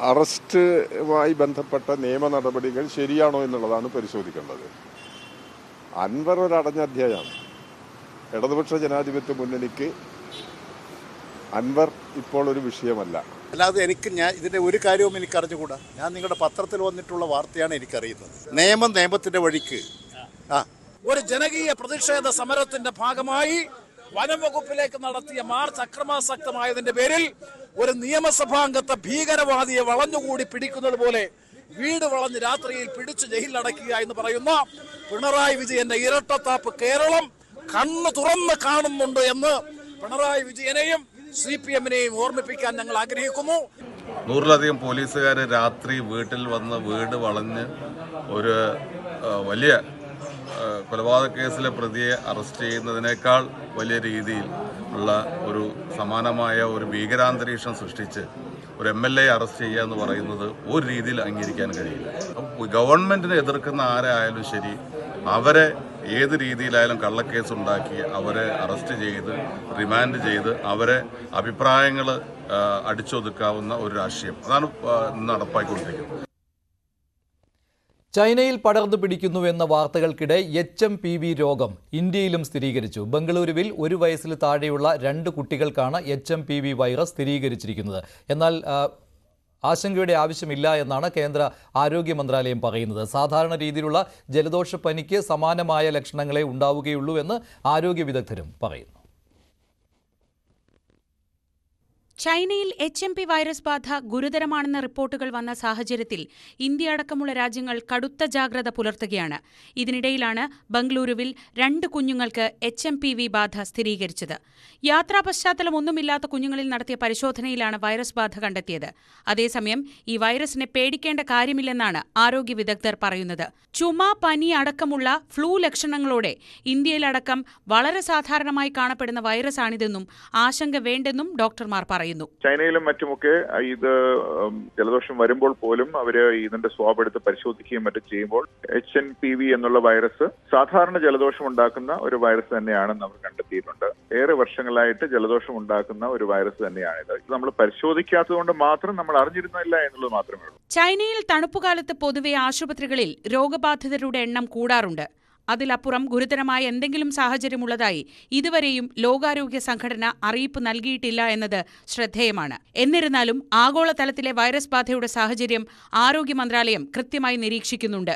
അറസ്റ്റുമായി ബന്ധപ്പെട്ട നിയമ നടപടികൾ ശരിയാണോ എന്നുള്ളതാണ് പരിശോധിക്കേണ്ടത്. അൻവർ ഒരു അടഞ്ഞ അധ്യായമാണ്. ഇടതുപക്ഷ ജനാധിപത്യ മുന്നണിക്ക് അൻവർ ഇപ്പോൾ ഒരു വിഷയമല്ല. അല്ലാതെ ഇതിന്റെ ഒരു കാര്യവും എനിക്ക് അറിഞ്ഞുകൂടാ. ഞാൻ നിങ്ങളുടെ പത്രത്തിൽ വന്നിട്ടുള്ള വാർത്തയാണ് എനിക്കറിയുന്നത്. നിയമത്തിന്റെ വഴിക്ക് ഒരു ജനകീയ പ്രതിഷേധ സമരത്തിന്റെ ഭാഗമായി വനം വകുപ്പിലേക്ക് നടത്തിയ മാർച്ച് അക്രമാസക്തമായതിന്റെ പേരിൽ ഒരു നിയമസഭാംഗത്തെ ഭീകരവാദിയെ വളഞ്ഞുകൂടി പിടിക്കുന്നത് പോലെ വീട് വളഞ്ഞ് രാത്രിയിൽ പിടിച്ചു ജയിലിലടക്കുക എന്ന് പറയുന്ന പിണറായി വിജയന്റെ ഇരട്ടത്താപ്പ് കേരളം കണ്ണു തുറന്ന് കാണുന്നുണ്ട് എന്ന് പിണറായി വിജയനെയും CPMനെയും ഓർമ്മിപ്പിക്കാൻ ഞങ്ങൾ ആഗ്രഹിക്കുന്നു. 100-ലധികം പോലീസുകാർ രാത്രി വീട്ടിൽ വന്ന് വീട് വളഞ്ഞ് ഒരു വലിയ കൊലപാതക കേസിലെ പ്രതിയെ അറസ്റ്റ് ചെയ്യുന്നതിനേക്കാൾ വലിയ രീതിയിൽ ഉള്ള ഒരു സമാനമായ ഒരു ഭീകരാന്തരീക്ഷം സൃഷ്ടിച്ച് ഒരു MLA അറസ്റ്റ് ചെയ്യുക എന്ന് പറയുന്നത് ഒരു രീതിയിൽ അംഗീകരിക്കാൻ കഴിയില്ല. ഗവൺമെന്റിനെ എതിർക്കുന്ന ആരായാലും ശരി, അവരെ ഏത് രീതിയിലായാലും കള്ളക്കേസ് ഉണ്ടാക്കി അവരെ അറസ്റ്റ് ചെയ്ത് റിമാൻഡ് ചെയ്ത് അവരെ അഭിപ്രായങ്ങൾ അടിച്ചൊതുക്കാവുന്ന ഒരു രാഷ്ട്രീയം അതാണ് നടപ്പാക്കിക്കൊണ്ടിരിക്കുന്നത്. ചൈനയിൽ പടർന്നു പിടിക്കുന്നുവെന്ന വാർത്തകൾക്കിടെ HMPV രോഗം ഇന്ത്യയിലും സ്ഥിരീകരിച്ചു. ബംഗളൂരുവിൽ 1 വയസ്സിൽ താഴെയുള്ള 2 കുട്ടികൾക്കാണ് HMPV വൈറസ് സ്ഥിരീകരിച്ചിരിക്കുന്നത്. എന്നാൽ ആശങ്കയുടെ ആവശ്യമില്ല എന്നാണ് കേന്ദ്ര ആരോഗ്യ മന്ത്രാലയം പറയുന്നത്. സാധാരണ രീതിയിലുള്ള ജലദോഷപ്പനിക്ക് സമാനമായ ലക്ഷണങ്ങളെ ഉണ്ടാവുകയുള്ളൂ എന്ന് ആരോഗ്യ വിദഗ്ധരും പറയുന്നു. ചൈനയിൽ HMP വൈറസ് ബാധ ഗുരുതരമാണെന്ന റിപ്പോർട്ടുകൾ വന്ന സാഹചര്യത്തിൽ ഇന്ത്യ അടക്കമുള്ള രാജ്യങ്ങൾ കടുത്ത ജാഗ്രത പുലർത്തുകയാണ്. ഇതിനിടയിലാണ് ബംഗളൂരുവിൽ 2 കുഞ്ഞുങ്ങൾക്ക് HMPV ബാധ സ്ഥിരീകരിച്ചത്. യാത്രാ പശ്ചാത്തലമൊന്നുമില്ലാത്ത കുഞ്ഞുങ്ങളിൽ നടത്തിയ പരിശോധനയിലാണ് വൈറസ് ബാധ കണ്ടെത്തിയത്. അതേസമയം ഈ വൈറസിനെ പേടിക്കേണ്ട കാര്യമില്ലെന്നാണ് ആരോഗ്യ വിദഗ്ധർ പറയുന്നത്. ചുമ, പനി അടക്കമുള്ള ഫ്ലൂ ലക്ഷണങ്ങളോടെ ഇന്ത്യയിലടക്കം വളരെ സാധാരണമായി കാണപ്പെടുന്ന വൈറസാണിതെന്നും ആശങ്ക വേണ്ടെന്നും ഡോക്ടർമാർ പറയുന്നു. പറയുന്നു. ചൈനയിലും മറ്റുമൊക്കെ ഇത് ജലദോഷം വരുമ്പോൾ പോലും അവര് ഇതിന്റെ സ്വാബ് എടുത്ത് പരിശോധിക്കുകയും മറ്റും ചെയ്യുമ്പോൾ HNPV എന്നുള്ള വൈറസ് സാധാരണ ജലദോഷം ഉണ്ടാക്കുന്ന ഒരു വൈറസ് തന്നെയാണെന്ന് അവർ കണ്ടെത്തിയിട്ടുണ്ട്. ഏറെ വർഷങ്ങളായിട്ട് ജലദോഷം ഉണ്ടാക്കുന്ന ഒരു വൈറസ് തന്നെയാണിത്. ഇത് നമ്മൾ പരിശോധിക്കാത്തത് കൊണ്ട് മാത്രം നമ്മൾ അറിഞ്ഞിരുന്നില്ല എന്നുള്ളത് മാത്രമേ ഉള്ളൂ. ചൈനയിൽ തണുപ്പുകാലത്ത് പൊതുവെ ആശുപത്രികളിൽ രോഗബാധിതരുടെ എണ്ണം കൂടാറുണ്ട്. അതിലപ്പുറം ഗുരുതരമായ എന്തെങ്കിലും സാഹചര്യമുള്ളതായി ഇതുവരെയും ലോകാരോഗ്യ സംഘടന അറിയിപ്പ് നൽകിയിട്ടില്ല എന്നത് ശ്രദ്ധേയമാണ്. എന്നിരുന്നാലും ആഗോളതലത്തിലെ വൈറസ് ബാധയുടെ സാഹചര്യം ആരോഗ്യ മന്ത്രാലയം കൃത്യമായി നിരീക്ഷിക്കുന്നുണ്ട്.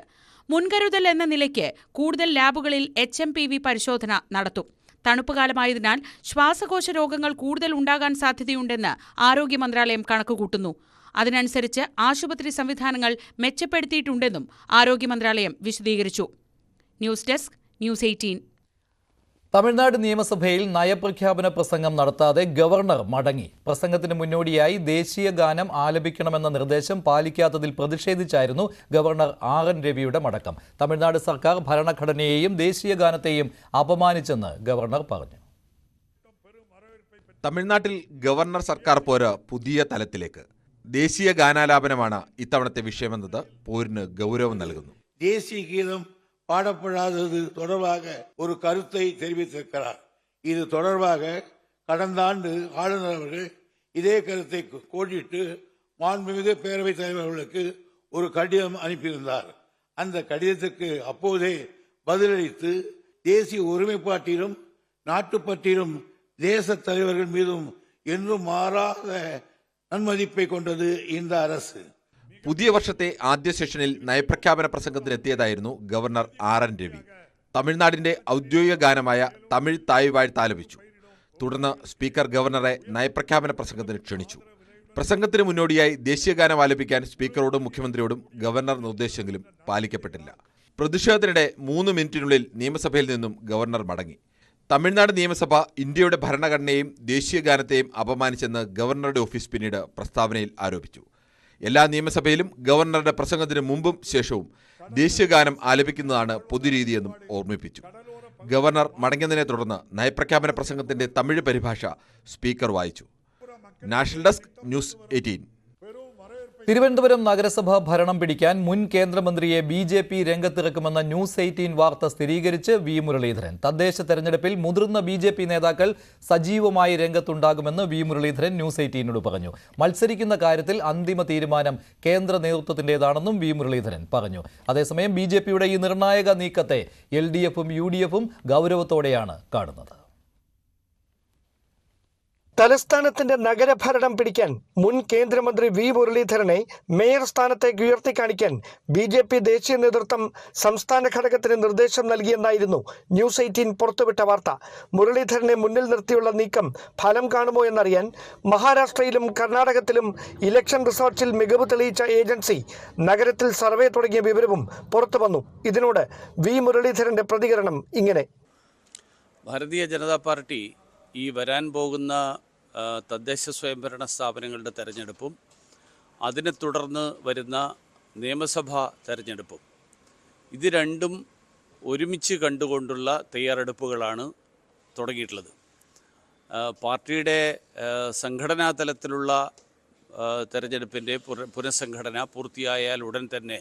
മുൻകരുതൽ എന്ന നിലയ്ക്ക് കൂടുതൽ ലാബുകളിൽ HMPV പരിശോധന നടത്തും. തണുപ്പുകാലമായതിനാൽ ശ്വാസകോശ രോഗങ്ങൾ കൂടുതൽ ഉണ്ടാകാൻ സാധ്യതയുണ്ടെന്ന് ആരോഗ്യ മന്ത്രാലയം കണക്കുകൂട്ടുന്നു. അതിനനുസരിച്ച് ആശുപത്രി സംവിധാനങ്ങൾ മെച്ചപ്പെടുത്തിയിട്ടുണ്ടെന്നും ആരോഗ്യ മന്ത്രാലയം വിശദീകരിച്ചു. News desk, news 18. തമിഴ്നാട് നിയമസഭയിൽ നയപ്രഖ്യാപന പ്രസംഗം നടത്താതെ ഗവർണർ മടങ്ങി. പ്രസംഗത്തിന് മുന്നോടിയായി ദേശീയ ഗാനം ആലപിക്കണമെന്ന നിർദ്ദേശം പാലിക്കാത്തതിൽ പ്രതിഷേധിച്ചായിരുന്നു ഗവർണർ RN രവിയുടെ മടക്കം. തമിഴ്നാട് സർക്കാർ ഭരണഘടനയെയും ദേശീയ ഗാനത്തെയും അപമാനിച്ചെന്ന് ഗവർണർ പറഞ്ഞു. തമിഴ്നാട്ടിൽ ഗവർണർ സർക്കാർ പോര് പുതിയ തലത്തിലേക്ക്. ദേശീയ ഗാനാലാപനമാണ് ഇത്തവണത്തെ വിഷയമെന്നത് പോരിന് ഗൗരവം നൽകുന്നു. ദേശീയ ഗീതം பாடப்படாதது தொடர்பாக ஒரு கருத்தை தெரிவித்திருக்கிறார். இது தொடர்பாக கடந்த ஆண்டு ஆளுநர் அவர்கள் இதே கருத்தை கோடிட்டு மாண்புமிகு பேரவைத் தலைவர் அவர்களுக்கு ஒரு கடிதம் அனுப்பியிருந்தார். அந்த கடிதத்துக்கு அப்போதே பதிலளித்து தேசிய ஒருமைப்பாட்டிலும் நாட்டுப்பற்றிலும் தேச தலைவர்கள் மீதும் என்றும் மாறாத நன்மதிப்பை கொண்டது இந்த அரசு. പുതിയ വർഷത്തെ ആദ്യ സെഷനിൽ നയപ്രഖ്യാപന പ്രസംഗത്തിനെത്തിയതായിരുന്നു ഗവർണർ RN രവി. തമിഴ്നാടിന്റെ ഔദ്യോഗിക ഗാനമായ തമിഴ് തായ് വാഴ്ത്ത് ആലപിച്ചു. തുടർന്ന് സ്പീക്കർ ഗവർണറെ നയപ്രഖ്യാപന പ്രസംഗത്തിന് ക്ഷണിച്ചു. പ്രസംഗത്തിന് മുന്നോടിയായി ദേശീയ ഗാനം ആലപിക്കാൻ സ്പീക്കറോടും മുഖ്യമന്ത്രിയോടും ഗവർണർ നിർദ്ദേശിച്ചെങ്കിലും പാലിക്കപ്പെട്ടില്ല. പ്രതിഷേധത്തിനിടെ 3 മിനിറ്റിനുള്ളിൽ നിയമസഭയിൽ നിന്നും ഗവർണർ മടങ്ങി. തമിഴ്നാട് നിയമസഭ ഇന്ത്യയുടെ ഭരണഘടനയെയും ദേശീയ ഗാനത്തെയും അപമാനിച്ചെന്ന് ഗവർണറുടെ ഓഫീസ് പിന്നീട് പ്രസ്താവനയിൽ ആരോപിച്ചു. എല്ലാ നിയമസഭയിലും ഗവർണറുടെ പ്രസംഗത്തിന് മുമ്പും ശേഷവും ദേശീയഗാനം ആലപിക്കുന്നതാണ് പൊതുരീതിയെന്നും ഓർമ്മിപ്പിച്ചു. ഗവർണർ മടങ്ങിയതിനെ തുടർന്ന് നയപ്രഖ്യാപന പ്രസംഗത്തിന്റെ തമിഴ് പരിഭാഷ സ്പീക്കർ വായിച്ചു. National desk, news 18. തിരുവനന്തപുരം നഗരസഭ ഭരണം പിടിക്കാൻ മുൻ കേന്ദ്രമന്ത്രിയെ BJP രംഗത്തിറക്കുമെന്ന ന്യൂസ് 18 വാർത്ത സ്ഥിരീകരിച്ച് V മുരളീധരൻ. തദ്ദേശ തെരഞ്ഞെടുപ്പിൽ മുതിർന്ന BJP നേതാക്കൾ സജീവമായി രംഗത്തുണ്ടാകുമെന്ന് V മുരളീധരൻ ന്യൂസ് 18നോട് പറഞ്ഞു. മത്സരിക്കുന്ന കാര്യത്തിൽ അന്തിമ തീരുമാനം കേന്ദ്ര നേതൃത്വത്തിന്റേതാണെന്നും V മുരളീധരൻ പറഞ്ഞു. അതേസമയം BJPയുടെ ഈ നിർണായക നീക്കത്തെ LDFും UDFും ഗൗരവത്തോടെയാണ് കാണുന്നത്. തലസ്ഥാനത്തിന്റെ നഗരഭരണം പിടിക്കാൻ മുൻ കേന്ദ്രമന്ത്രി V മുരളീധരനെ മേയർ സ്ഥാനത്തേക്ക് ഉയർത്തിക്കാണിക്കാൻ BJP ദേശീയ നേതൃത്വം സംസ്ഥാന ഘടകത്തിന് നിർദ്ദേശം നൽകിയെന്നായിരുന്നു ന്യൂസ് 18 പുറത്തുവിട്ട വാർത്ത. മുരളീധരനെ മുന്നിൽ നിർത്തിയുള്ള നീക്കം ഫലം കാണുമോ എന്നറിയാൻ മഹാരാഷ്ട്രയിലും കർണാടകത്തിലും ഇലക്ഷൻ റിസർച്ചിൽ മികവ് തെളിയിച്ച ഏജൻസി നഗരത്തിൽ സർവേ തുടങ്ങിയ വിവരവും പുറത്തു വന്നു. ഇതിനോട് V മുരളീധരന്റെ പ്രതികരണം ഇങ്ങനെ: ഭാരതീയ ജനതാ പാർട്ടി ഈ വരാൻ പോകുന്ന തദ്ദേശ സ്വയംഭരണ സ്ഥാപനങ്ങളുടെ തെരഞ്ഞെടുപ്പും അതിനെ തുടർന്ന് വരുന്ന നിയമസഭാ തെരഞ്ഞെടുപ്പും ഇത് രണ്ടും ഒരുമിച്ച് കണ്ടുകൊണ്ടുള്ള തയ്യാറെടുപ്പുകളാണ് തുടങ്ങിയിട്ടുള്ളത്. പാർട്ടിയുടെ സംഘടനാ തലത്തിലുള്ള തെരഞ്ഞെടുപ്പിൻ്റെ പുനഃസംഘടന പൂർത്തിയായാൽ ഉടൻ തന്നെ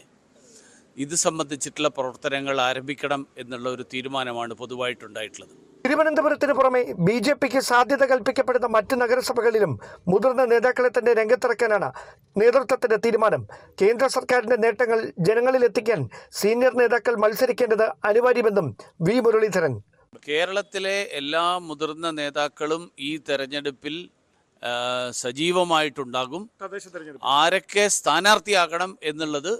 ഇത് സംബന്ധിച്ചിട്ടുള്ള പ്രവർത്തനങ്ങൾ ആരംഭിക്കണം എന്നുള്ള ഒരു തീരുമാനമാണ് പൊതുവായിട്ടുണ്ടായിട്ടുള്ളത്. തിരുവനന്തപുരത്തിന് പുറമെ BJPക്ക് സാധ്യത കൽപ്പിക്കപ്പെടുന്ന മറ്റ് നഗരസഭകളിലും മുതിർന്ന നേതാക്കളെ തന്നെ രംഗത്തിറക്കാനാണ് നേതൃത്വത്തിന്റെ തീരുമാനം. കേന്ദ്ര സർക്കാരിന്റെ നേട്ടങ്ങൾ ജനങ്ങളിലെത്തിക്കാൻ സീനിയർ നേതാക്കൾ മത്സരിക്കേണ്ടത് അനിവാര്യമെന്നും V മുരളീധരൻ. കേരളത്തിലെ എല്ലാ മുതിർന്ന നേതാക്കളും ഈ തെരഞ്ഞെടുപ്പിൽ സജീവമായിട്ടുണ്ടാകും. ആരൊക്കെ സ്ഥാനാർത്ഥിയാകണം എന്നുള്ളത്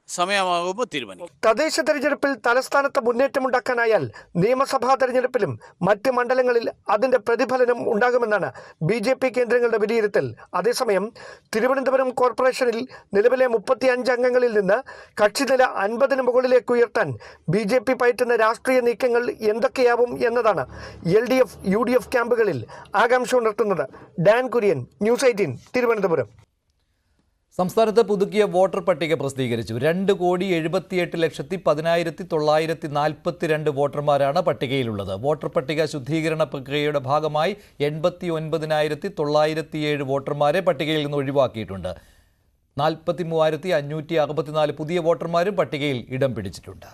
സമയമാകുമ്പോൾ തീരുമാനിക്കും. തദ്ദേശ തെരഞ്ഞെടുപ്പിൽ തലസ്ഥാനത്ത് മുന്നേറ്റമുണ്ടാക്കാനായാൽ നിയമസഭാ തെരഞ്ഞെടുപ്പിലും മറ്റ് മണ്ഡലങ്ങളിൽ അതിന്റെ പ്രതിഫലനം ഉണ്ടാകുമെന്നാണ് BJP കേന്ദ്രങ്ങളുടെ വിലയിരുത്തൽ. അതേസമയം തിരുവനന്തപുരം കോർപ്പറേഷനിൽ നിലവിലെ 35 അംഗങ്ങളിൽ നിന്ന് കക്ഷിനില 50-ന് മുകളിലേക്ക് ഉയർത്താൻ BJP പയറ്റുന്ന രാഷ്ട്രീയ നീക്കങ്ങൾ എന്തൊക്കെയാവും എന്നതാണ് LDF UDF ക്യാമ്പുകളിൽ ആകാംക്ഷ ഉണർത്തുന്നത്. Dan Kurian, News 18, Thiruvananthapuram. സംസ്ഥാനത്ത് പുതുക്കിയ വോട്ടർ പട്ടിക പ്രസിദ്ധീകരിച്ചു. 2,78,10,942 വോട്ടർമാരാണ് പട്ടികയിലുള്ളത്. വോട്ടർ പട്ടിക ശുദ്ധീകരണ പ്രക്രിയയുടെ ഭാഗമായി 89,907 വോട്ടർമാരെ പട്ടികയിൽ നിന്ന് ഒഴിവാക്കിയിട്ടുണ്ട്. 43,564 പുതിയ വോട്ടർമാരും പട്ടികയിൽ ഇടം പിടിച്ചിട്ടുണ്ട്.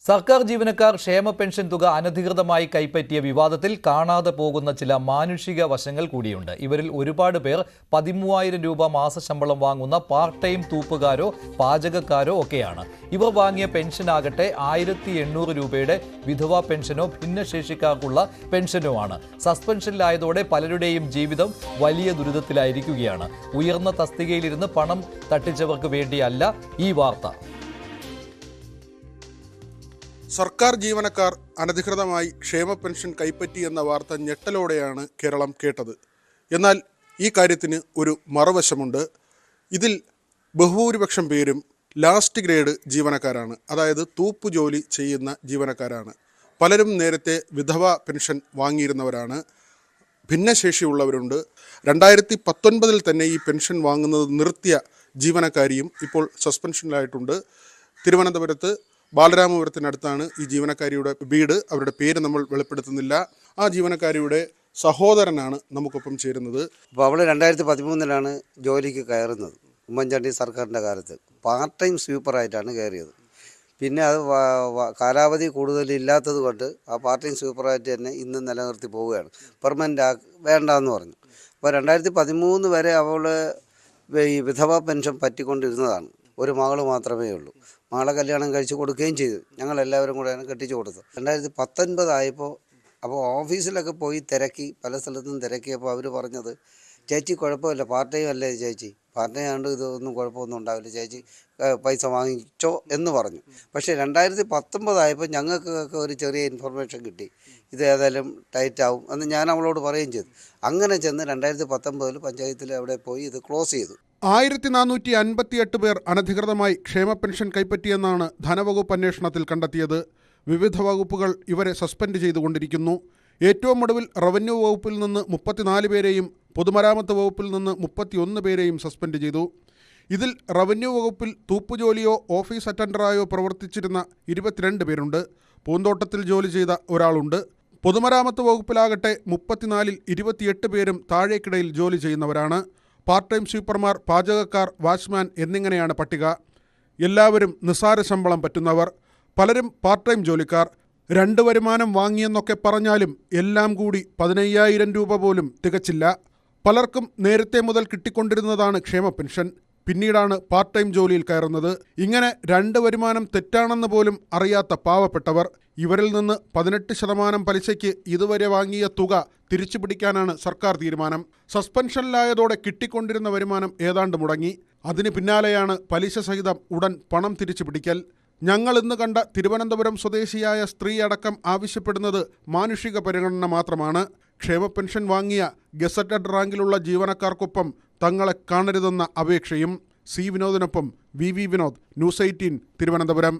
സർക്കാർ ജീവനക്കാർ ക്ഷേമ പെൻഷൻ തുക അനധികൃതമായി കൈപ്പറ്റിയ വിവാദത്തിൽ കാണാതെ പോകുന്ന ചില മാനുഷിക വശങ്ങൾ കൂടിയുണ്ട്. ഇവരിൽ ഒരുപാട് പേർ 13,000 രൂപ മാസശമ്പളം വാങ്ങുന്ന പാർട്ട് ടൈം തൂപ്പുകാരോ പാചകക്കാരോ ഒക്കെയാണ്. ഇവർ വാങ്ങിയ പെൻഷനാകട്ടെ 1,800 രൂപയുടെ വിധവാ പെൻഷനോ ഭിന്നശേഷിക്കാർക്കുള്ള പെൻഷനോ ആണ്. സസ്പെൻഷനിലായതോടെ പലരുടെയും ജീവിതം വലിയ ദുരിതത്തിലായിരിക്കുകയാണ്. ഉയർന്ന തസ്തികയിലിരുന്ന് പണം തട്ടിച്ചവർക്ക് വേണ്ടിയല്ല ഈ വാർത്ത. സർക്കാർ ജീവനക്കാർ അനധികൃതമായി ക്ഷേമ പെൻഷൻ കൈപ്പറ്റിയെന്ന വാർത്ത ഞെട്ടലോടെയാണ് കേരളം കേട്ടത്. എന്നാൽ ഈ കാര്യത്തിന് ഒരു മറുവശമുണ്ട്. ഇതിൽ ബഹുഭൂരിപക്ഷം പേരും ലാസ്റ്റ് ഗ്രേഡ് ജീവനക്കാരാണ്, അതായത് തൂപ്പു ജോലി ചെയ്യുന്ന ജീവനക്കാരാണ്. പലരും നേരത്തെ വിധവാ പെൻഷൻ വാങ്ങിയിരുന്നവരാണ്. ഭിന്നശേഷിയുള്ളവരുണ്ട്. 2019 തന്നെ ഈ പെൻഷൻ വാങ്ങുന്നത് നിർത്തിയ ജീവനക്കാരിയും ഇപ്പോൾ സസ്പെൻഷനിലായിട്ടുണ്ട്. തിരുവനന്തപുരത്ത് ബാലരാമപുരത്തിനടുത്താണ് ഈ ജീവനക്കാരിയുടെ വീട്. അവരുടെ പേര് നമ്മൾ വെളിപ്പെടുത്തുന്നില്ല. ആ ജീവനക്കാരിയുടെ സഹോദരനാണ് നമുക്കൊപ്പം ചേരുന്നത്. അപ്പോൾ അവൾ 2013 ജോലിക്ക് കയറുന്നത്. ഉമ്മൻചാണ്ടി സർക്കാരിൻ്റെ കാലത്ത് പാർട്ട് ടൈം സ്വീപ്പറായിട്ടാണ് കയറിയത്. പിന്നെ അത് കാലാവധി കൂടുതലില്ലാത്തത് കൊണ്ട് ആ പാർട്ട് ടൈം സ്വീപ്പറായിട്ട് തന്നെ ഇന്ന് നിലനിർത്തി പോവുകയാണ്. പെർമനൻ്റ് വേണ്ടെന്ന് പറഞ്ഞു. അപ്പോൾ 2013 വരെ അവൾ ഈ വിധവാ പെൻഷൻ പറ്റിക്കൊണ്ടിരുന്നതാണ്. ഒരു മകൾ മാത്രമേ ഉള്ളൂ. മകളെ കല്യാണം കഴിച്ച് കൊടുക്കുകയും ചെയ്തു. ഞങ്ങളെല്ലാവരും കൂടെയാണ് കെട്ടിച്ചു കൊടുത്തത്. 2019 ആയപ്പോൾ അപ്പോൾ ഓഫീസിലൊക്കെ പോയി തിരക്കി, പല സ്ഥലത്തും തിരക്കിയപ്പോൾ അവർ പറഞ്ഞത്, ചേച്ചി കുഴപ്പമില്ല, പാർട്ട് ടൈം അല്ലേ ചേച്ചി, പാർട്ട് ടൈം ആണ്ട് ഇതൊന്നും കുഴപ്പമൊന്നും ഉണ്ടാവില്ല, ചേച്ചി പൈസ വാങ്ങിച്ചോ എന്ന് പറഞ്ഞു. പക്ഷേ 2019 ആയപ്പോൾ ഞങ്ങൾക്കൊക്കെ ഒരു ചെറിയ ഇൻഫർമേഷൻ കിട്ടി, ഇത് ഏതായാലും ടൈറ്റ് ആവും എന്ന് ഞാൻ അവളോട് പറയുകയും ചെയ്തു. അങ്ങനെ ചെന്ന് 2019 പഞ്ചായത്തിൽ അവിടെ പോയി ഇത് ക്ലോസ് ചെയ്തു. 1458 പേർ അനധികൃതമായി ക്ഷേമ പെൻഷൻ കൈപ്പറ്റിയെന്നാണ് ധനവകുപ്പ് അന്വേഷണത്തിൽ കണ്ടെത്തിയത്. വിവിധ വകുപ്പുകൾ ഇവരെ സസ്പെൻഡ് ചെയ്തുകൊണ്ടിരിക്കുന്നു. ഏറ്റവും ഒടുവിൽ റവന്യൂ വകുപ്പിൽ നിന്ന് 34 പേരെയും പൊതുമരാമത്ത് വകുപ്പിൽ നിന്ന് 31 പേരെയും സസ്പെൻഡ് ചെയ്തു. ഇതിൽ റവന്യൂ വകുപ്പിൽ തൂപ്പുജോലിയോ ഓഫീസ് അറ്റൻഡറായോ പ്രവർത്തിച്ചിരുന്ന 22 പേരുണ്ട്. പൂന്തോട്ടത്തിൽ ജോലി ചെയ്ത ഒരാളുണ്ട്. പൊതുമരാമത്ത് വകുപ്പിലാകട്ടെ 34-ൽ 28 പേരും താഴേക്കിടയിൽ ജോലി ചെയ്യുന്നവരാണ്. പാർട്ട് ടൈം സ്വീപ്പർമാർ, പാചകക്കാർ, വാച്ച്മാൻ എന്നിങ്ങനെയാണ് പട്ടിക. എല്ലാവരും നിസ്സാര ശമ്പളം പറ്റുന്നവർ. പലരും പാർട്ട് ടൈം ജോലിക്കാർ. 2 വരുമാനം വാങ്ങിയെന്നൊക്കെ പറഞ്ഞാലും എല്ലാം കൂടി 15,000 രൂപ പോലും തികച്ചില്ല. പലർക്കും നേരത്തെ മുതൽ കിട്ടിക്കൊണ്ടിരുന്നതാണ് ക്ഷേമ പെൻഷൻ. പിന്നീടാണ് പാർട്ട് ടൈം ജോലിയിൽ കയറുന്നത്. ഇങ്ങനെ 2 വരുമാനം തെറ്റാണെന്ന് പോലും അറിയാത്ത പാവപ്പെട്ടവർ. ഇവരിൽ നിന്ന് 18% പലിശയ്ക്ക് ഇതുവരെ വാങ്ങിയ തുക തിരിച്ചു പിടിക്കാനാണ് സർക്കാർ തീരുമാനം. സസ്പെൻഷനിലായതോടെ കിട്ടിക്കൊണ്ടിരുന്ന വരുമാനം ഏതാണ്ട് മുടങ്ങി. അതിന് പിന്നാലെയാണ് പലിശ സഹിതം ഉടൻ പണം തിരിച്ചു പിടിക്കൽ. ഞങ്ങൾ ഇന്ന് കണ്ട തിരുവനന്തപുരം സ്വദേശിയായ സ്ത്രീ അടക്കം ആവശ്യപ്പെടുന്നത് മാനുഷിക പരിഗണന മാത്രമാണ്. ക്ഷേമ പെൻഷൻ വാങ്ങിയ ഗസറ്റഡ് റാങ്കിലുള്ള ജീവനക്കാർക്കൊപ്പം തങ്ങളെ കാണരുതെന്ന അപേക്ഷയും. സി വിനോദിനൊപ്പം V Vinod, News 18 Thiruvananthapuram.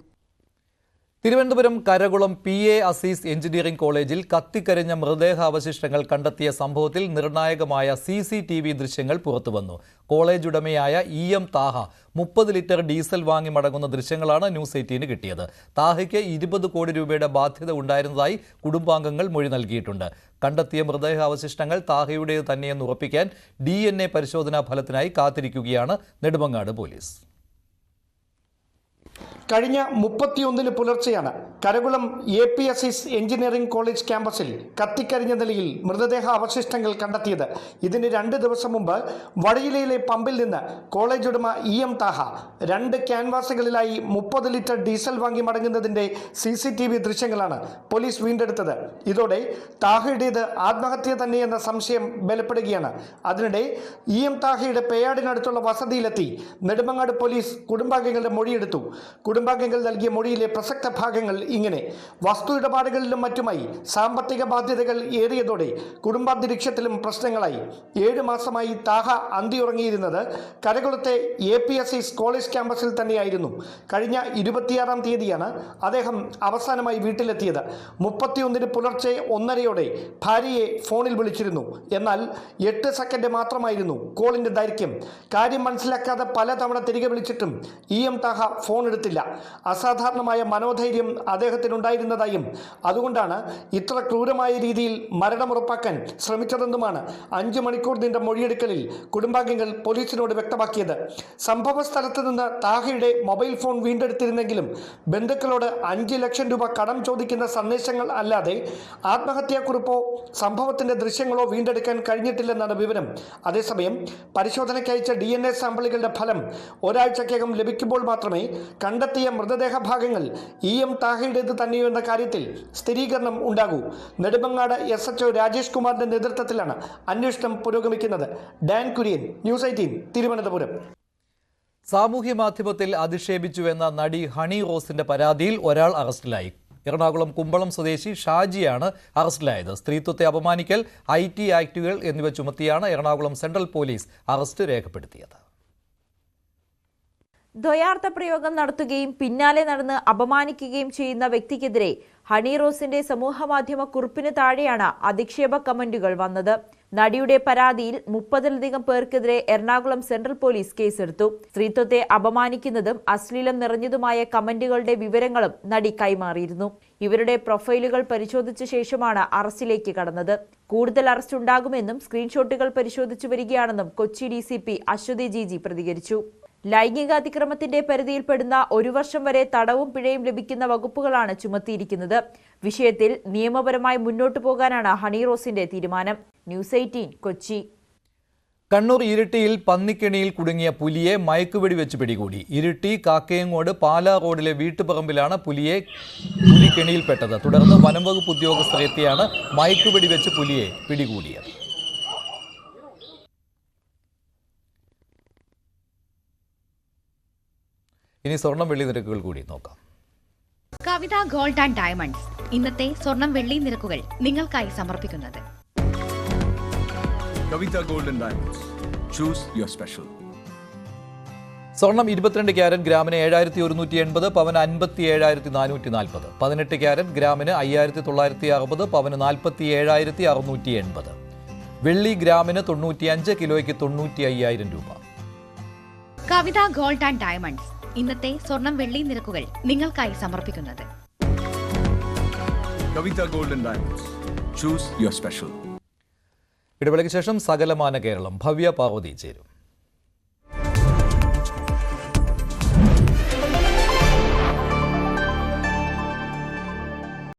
Thiruvananthapuram Karakulam PA Azeez engineering കോളേജിൽ കത്തിക്കരിഞ്ഞ മൃതദേഹാവശിഷ്ടങ്ങൾ കണ്ടെത്തിയ സംഭവത്തിൽ നിർണായകമായ CCTV ദൃശ്യങ്ങൾ പുറത്തുവന്നു. കോളേജ് ഉടമയായ EM താഹ 30 ലിറ്റർ ഡീസൽ വാങ്ങി മടങ്ങുന്ന ദൃശ്യങ്ങളാണ് ന്യൂസ് 18 കിട്ടിയത്. താഹയ്ക്ക് 20 കോടി രൂപയുടെ ബാധ്യത ഉണ്ടായിരുന്നതായി കുടുംബാംഗങ്ങൾ മൊഴി നൽകിയിട്ടുണ്ട്. കണ്ടെത്തിയ മൃതദേഹാവശിഷ്ടങ്ങൾ താഹയുടേത് തന്നെയെന്ന് ഉറപ്പിക്കാൻ DNA പരിശോധനാ ഫലത്തിനായി കാത്തിരിക്കുകയാണ് നെടുമങ്ങാട് പോലീസ്. കഴിഞ്ഞ 31 പുലർച്ചെയാണ് Karakulam AP Azeez engineering college ക്യാമ്പസിൽ കത്തിക്കരിഞ്ഞ നിലയിൽ മൃതദേഹ അവശിഷ്ടങ്ങൾ കണ്ടെത്തിയത്. ഇതിന് 2 ദിവസം മുമ്പ് വടയിലയിലെ പമ്പിൽ നിന്ന് കോളേജ് ഉടമ EM താഹ 2 ക്യാൻവാസുകളിലായി 30 ലിറ്റർ ഡീസൽ വാങ്ങി മടങ്ങുന്നതിന്റെ CCTV ദൃശ്യങ്ങളാണ് പോലീസ് വീണ്ടെടുത്തത്. ഇതോടെ താഹയുടേത് ആത്മഹത്യ തന്നെയെന്ന സംശയം ബലപ്പെടുകയാണ്. അതിനിടെ EM താഹയുടെ പേയാടിനടുത്തുള്ള വസതിയിലെത്തി നെടുമങ്ങാട് പോലീസ് കുടുംബാംഗങ്ങളുടെ മൊഴിയെടുത്തു. കുടുംബാംഗങ്ങൾ നൽകിയ മൊഴിയിലെ പ്രസക്ത ഭാഗങ്ങൾ ഇങ്ങനെ: വസ്തു ഇടപാടുകളിലും മറ്റുമായി സാമ്പത്തിക ബാധ്യതകൾ ഏറിയതോടെ കുടുംബാന്തരീക്ഷത്തിലും പ്രശ്നങ്ങളായി. 7 മാസമായി താഹ അന്തിയുറങ്ങിയിരുന്നത് കരകുളത്തെ APSC കോളേജ് ക്യാമ്പസിൽ തന്നെയായിരുന്നു. കഴിഞ്ഞ 26-ാം തീയതിയാണ് അദ്ദേഹം അവസാനമായി വീട്ടിലെത്തിയത്. 31-ന് പുലർച്ചെ 1:30-യോടെ ഭാര്യയെ ഫോണിൽ വിളിച്ചിരുന്നു. എന്നാൽ 8 സെക്കൻഡ് മാത്രമായിരുന്നു കോളിന്റെ ദൈർഘ്യം. കാര്യം മനസ്സിലാക്കാതെ പലതവണ തിരികെ വിളിച്ചിട്ടും താഹ ഫോൺ എടുത്തില്ല. അസാധാരണമായ മനോധൈര്യം അദ്ദേഹത്തിനുണ്ടായിരുന്നതായും അതുകൊണ്ടാണ് ഇത്ര ക്രൂരമായ രീതിയിൽ മരണമുറപ്പാക്കാൻ ശ്രമിച്ചതെന്നുമാണ് 5 മണിക്കൂർ നീണ്ട മൊഴിയെടുക്കലിൽ കുടുംബാംഗങ്ങൾ പോലീസിനോട് വ്യക്തമാക്കിയത്. സംഭവ സ്ഥലത്ത് നിന്ന് താഹയുടെ മൊബൈൽ ഫോൺ വീണ്ടെടുത്തിരുന്നെങ്കിലും ബന്ധുക്കളോട് 5 ലക്ഷം രൂപ കടം ചോദിക്കുന്ന സന്ദേശങ്ങൾ അല്ലാതെ ആത്മഹത്യാക്കുറിപ്പോ സംഭവത്തിന്റെ ദൃശ്യങ്ങളോ വീണ്ടെടുക്കാൻ കഴിഞ്ഞിട്ടില്ലെന്നാണ് വിവരം. അതേസമയം പരിശോധനയ്ക്കയച്ച DNA സാമ്പിളുകളുടെ ഫലം ഒരാഴ്ചക്കകം ലഭിക്കുമ്പോൾ മാത്രമേ കണ്ടെത്തിയ മൃതദേഹ ഭാഗങ്ങൾ താഹയുടേത് തന്നെയോ എന്ന കാര്യത്തിൽ സ്ഥിരീകരണം ഉണ്ടാകൂ. നെടുമങ്ങാട് SHO രാജേഷ് കുമാറിന്റെ നേതൃത്വത്തിലാണ് അന്വേഷണം പുരോഗമിക്കുന്നത്. Dan Kurian, News 18, Thiruvananthapuram. സാമൂഹ്യ മാധ്യമത്തിൽ അധിക്ഷേപിച്ചുവെന്ന നടി ഹണി റോസിന്റെ പരാതിയിൽ ഒരാൾ അറസ്റ്റിലായി. എറണാകുളം കുമ്പളം സ്വദേശി ഷാജിയാണ് അറസ്റ്റിലായത്. സ്ത്രീത്വത്തെ അപമാനിക്കൽ, IT ആക്ടുകൾ എന്നിവ ചുമത്തിയാണ് എറണാകുളം സെൻട്രൽ പോലീസ് അറസ്റ്റ് രേഖപ്പെടുത്തിയത്. ദ്വയാർത്ഥ പ്രയോഗം നടത്തുകയും പിന്നാലെ നടന്ന് അപമാനിക്കുകയും ചെയ്യുന്ന വ്യക്തിക്കെതിരെ ഹണി റോസിന്റെ സമൂഹമാധ്യമ കുറിപ്പിന് താഴെയാണ് അധിക്ഷേപ കമന്റുകൾ വന്നത്. നടിയുടെ പരാതിയിൽ 30-ലധികം പേർക്കെതിരെ എറണാകുളം സെൻട്രൽ പോലീസ് കേസെടുത്തു. സ്ത്രീത്വത്തെ അപമാനിക്കുന്നതും അശ്ലീലം നിറഞ്ഞതുമായ കമന്റുകളുടെ വിവരങ്ങളും നടി കൈമാറിയിരുന്നു. ഇവരുടെ പ്രൊഫൈലുകൾ പരിശോധിച്ച ശേഷമാണ് അറസ്റ്റിലേക്ക് കടന്നത്. കൂടുതൽ അറസ്റ്റ് ഉണ്ടാകുമെന്നും സ്ക്രീൻഷോട്ടുകൾ പരിശോധിച്ചു വരികയാണെന്നും കൊച്ചി DCP അശ്വതി GG പ്രതികരിച്ചു. ലൈംഗികാതിക്രമത്തിന്റെ പരിധിയിൽപ്പെടുന്ന 1 വർഷം വരെ തടവും പിഴയും ലഭിക്കുന്ന വകുപ്പുകളാണ് ചുമത്തിയിരിക്കുന്നത്. വിഷയത്തിൽ നിയമപരമായി മുന്നോട്ടു പോകാനാണ് ഹണി റോസിന്റെ തീരുമാനം. ന്യൂസ് 18, കൊച്ചി. കണ്ണൂർ ഇരിട്ടിയിൽ പന്നിക്കെണിയിൽ കുടുങ്ങിയ പുലിയെ മയക്കുവെടി വെച്ച് പിടികൂടി. ഇരിട്ടി കാക്കയങ്ങോട് പാലാ റോഡിലെ വീട്ടുപറമ്പിലാണ് പുലി കെണിയിൽപ്പെട്ടത്. തുടർന്ന് വനംവകുപ്പ് ഉദ്യോഗസ്ഥർ എത്തിയാണ് മയക്കുവെടി വെച്ച് പുലിയെ പിടികൂടിയത്. ഇനി സ്വർണം വെള്ളി നിരക്കുകൾ കൂടി നോക്കാം. കവിത ഗോൾഡ് ആൻഡ് ഡയമണ്ട്സ് ഇന്നത്തെ സ്വർണം വെള്ളി നിരക്കുകൾ നിങ്ങൾക്കായി സമർപ്പിക്കുന്നത് Kavitha Gold and Diamonds. Choose your special. സ്വർണം 22 ക്യാരറ്റ് ഗ്രാമിന് 7180, പവന് 57,440. 18 ക്യാരറ്റ് ഗ്രാമിന് 5960, പവന് 47,680. വെള്ളി ഗ്രാമിന് 95, കിലോയ്ക്ക് 95,000 രൂപ. കവിത ഗോൾഡ് ആൻഡ് ഡയമണ്ട്സ് ഇന്നത്തെ സ്വർണം വെള്ളി നിരക്കുകൾ നിങ്ങൾക്കായി സമർപ്പിക്കുന്നത് Kavitha Gold and Diamonds. Choose your special. ഇടവേളയ്ക്ക് ശേഷം സകലമാന കേരളം ഭവ്യ പാർവതി ചേരും.